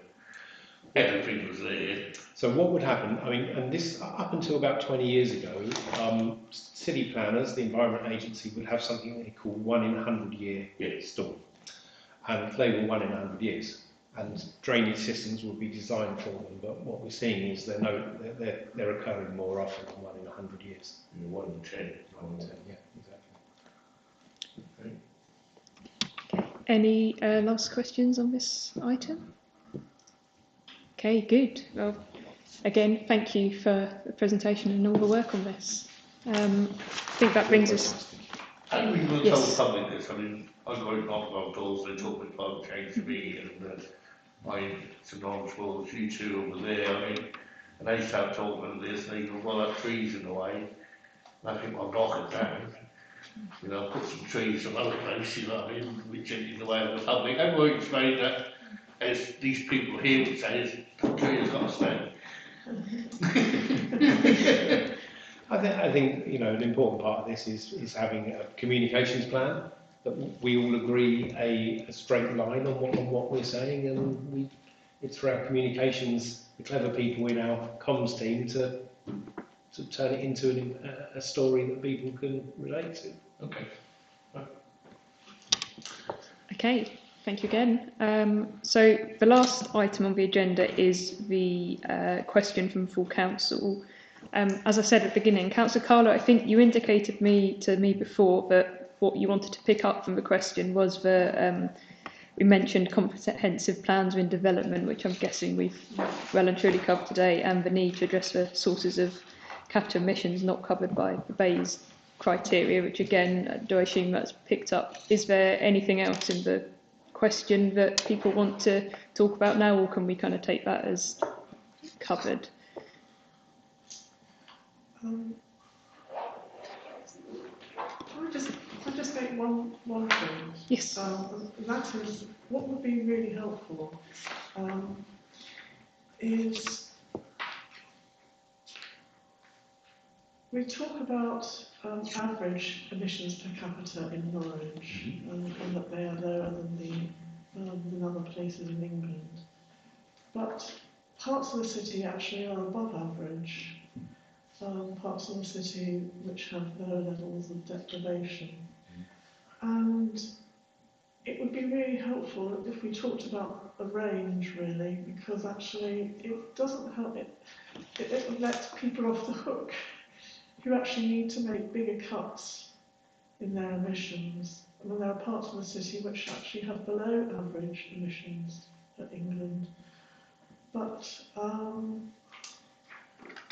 everything was there. So what would happen, and this up until about 20 years ago, city planners, the Environment Agency, would have something they call 1 in 100 year storm. And they were 1 in 100 years. And drainage systems would be designed for them, but what we're seeing is they're occurring more often than 1 in 100 years. 1 in 10. 1 in 10, yeah, exactly. Any last questions on this item? Okay, good. Well, again, thank you for the presentation and all the work on this. I think that brings us... And we will tell the public this. I'm going knock on doors, they talk about climate change to me, and I'm synonymous with you two over there. And they start talking about this, and they can roll up trees in the way. And I think I'll knock it down. Put some trees some other place, which is in the way of the public. And we'll explain that, as these people here would say, the tree has got to stand. I think an important part of this is having a communications plan that we all agree a straight line on what we're saying, and it's for our communications, the clever people in our comms team to turn it into a story that people can relate to. Okay. Okay, thank you again. So the last item on the agenda is the question from full council. As I said at the beginning, Councillor Carlo, I think you indicated to me before that what you wanted to pick up from the question was we mentioned comprehensive plans in development, which I'm guessing we've well and truly covered today, and the need to address the sources of capital emissions not covered by the Bayes criteria, which again, do I assume that's picked up? Is there anything else in the question that people want to talk about now, or can we kind of take that as covered? Can I just make one point? Yes. And that is, what would be really helpful is we talk about average emissions per capita in Norwich, and that they are lower than other places in England. But parts of the city actually are above average. Parts of the city which have lower levels of deprivation. And it would be really helpful if we talked about a range, really, because actually it doesn't help, it lets people off the hook who actually need to make bigger cuts in their emissions. I mean, there are parts of the city which actually have below average emissions in England. But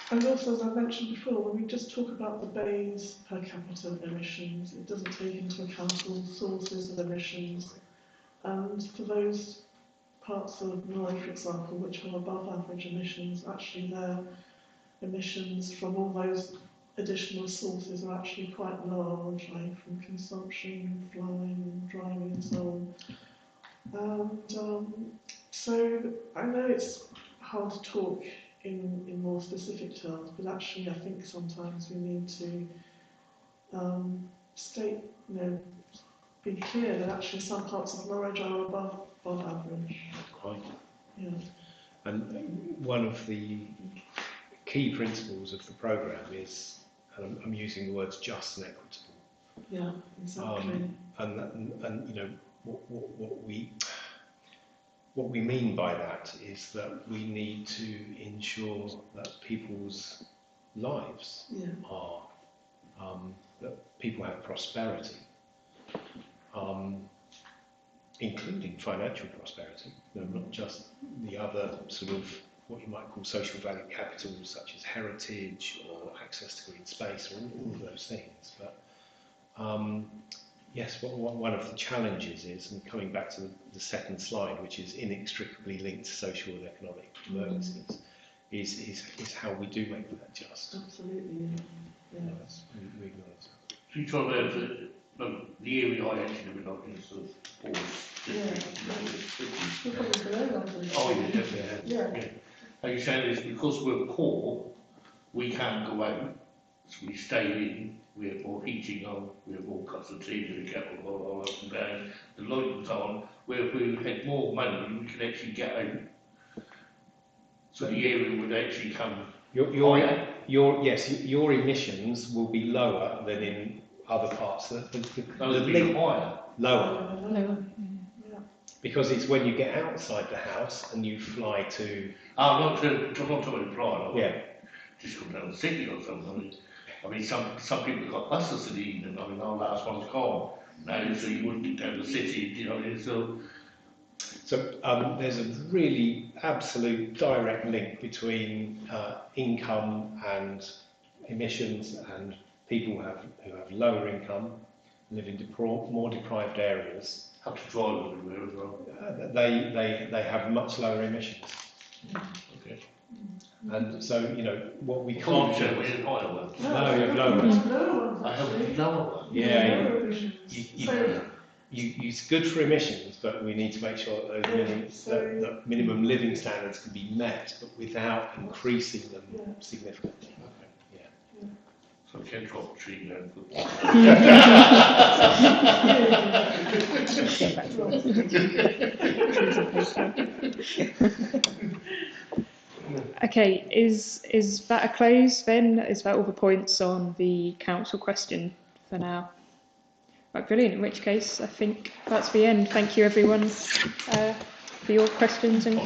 and also, as I mentioned before, when we just talk about the Bayes per capita emissions, it doesn't take into account all sources of emissions. And for those parts of Norway, for example, which have above average emissions, actually their emissions from all those additional sources are actually quite large, like from consumption, flying, driving and so on. And so I know it's hard to talk in more specific terms, but actually I think sometimes we need to state, be clear that actually some parts of Norwich are above average. Quite. Yeah. And one of the key principles of the programme is, and I'm using the words just and equitable. Yeah, exactly. And what what we mean by that is that we need to ensure that people's lives Yeah. are, that people have prosperity, including financial prosperity, not just the other sort of what you might call social value capitals such as heritage or access to green space or all of those things. But yes, one of the challenges is, and coming back to the second slide, which is inextricably linked to social and economic developments, is how we do make that just. Absolutely, yeah. Yes, we acknowledge that. So you talk about the area I actually live in, like in sort of Forest. We're probably below that. Oh, yeah, definitely. Yeah. Are you saying is because we're poor, we can't go out, so we stay in, we have more heating on, we have more cups of tea, the kettle all up and down, the lights on, where if we had more money, we could actually get out. So the area would actually come higher. Your emissions will be lower than in other parts. Those would be higher. Lower. No. Because it's when you get outside the house and you fly to... I'm not talking about flying, Yeah. just come down the city or something. I mean, some people have got buses in the evening. I mean, our last one's gone now, so you wouldn't get down the city, you know, so... So there's a really absolute direct link between income and emissions, and people who have lower income, live in more deprived areas. Have to drive everywhere as well. They have much lower emissions. Okay. And so, you know, what we Can't can't show do... me in higher one. No, you have lower ones. Lower ones, I have actually. lower one. Yeah, Lower emissions. it's good for emissions, but we need to make sure that that minimum living standards can be met, but without increasing them significantly. So I can't drop a tree down. Okay, is that a close then? Is that all the points on the council question for now? Right, brilliant. In which case, I think that's the end. Thank you, everyone, for your questions and comments.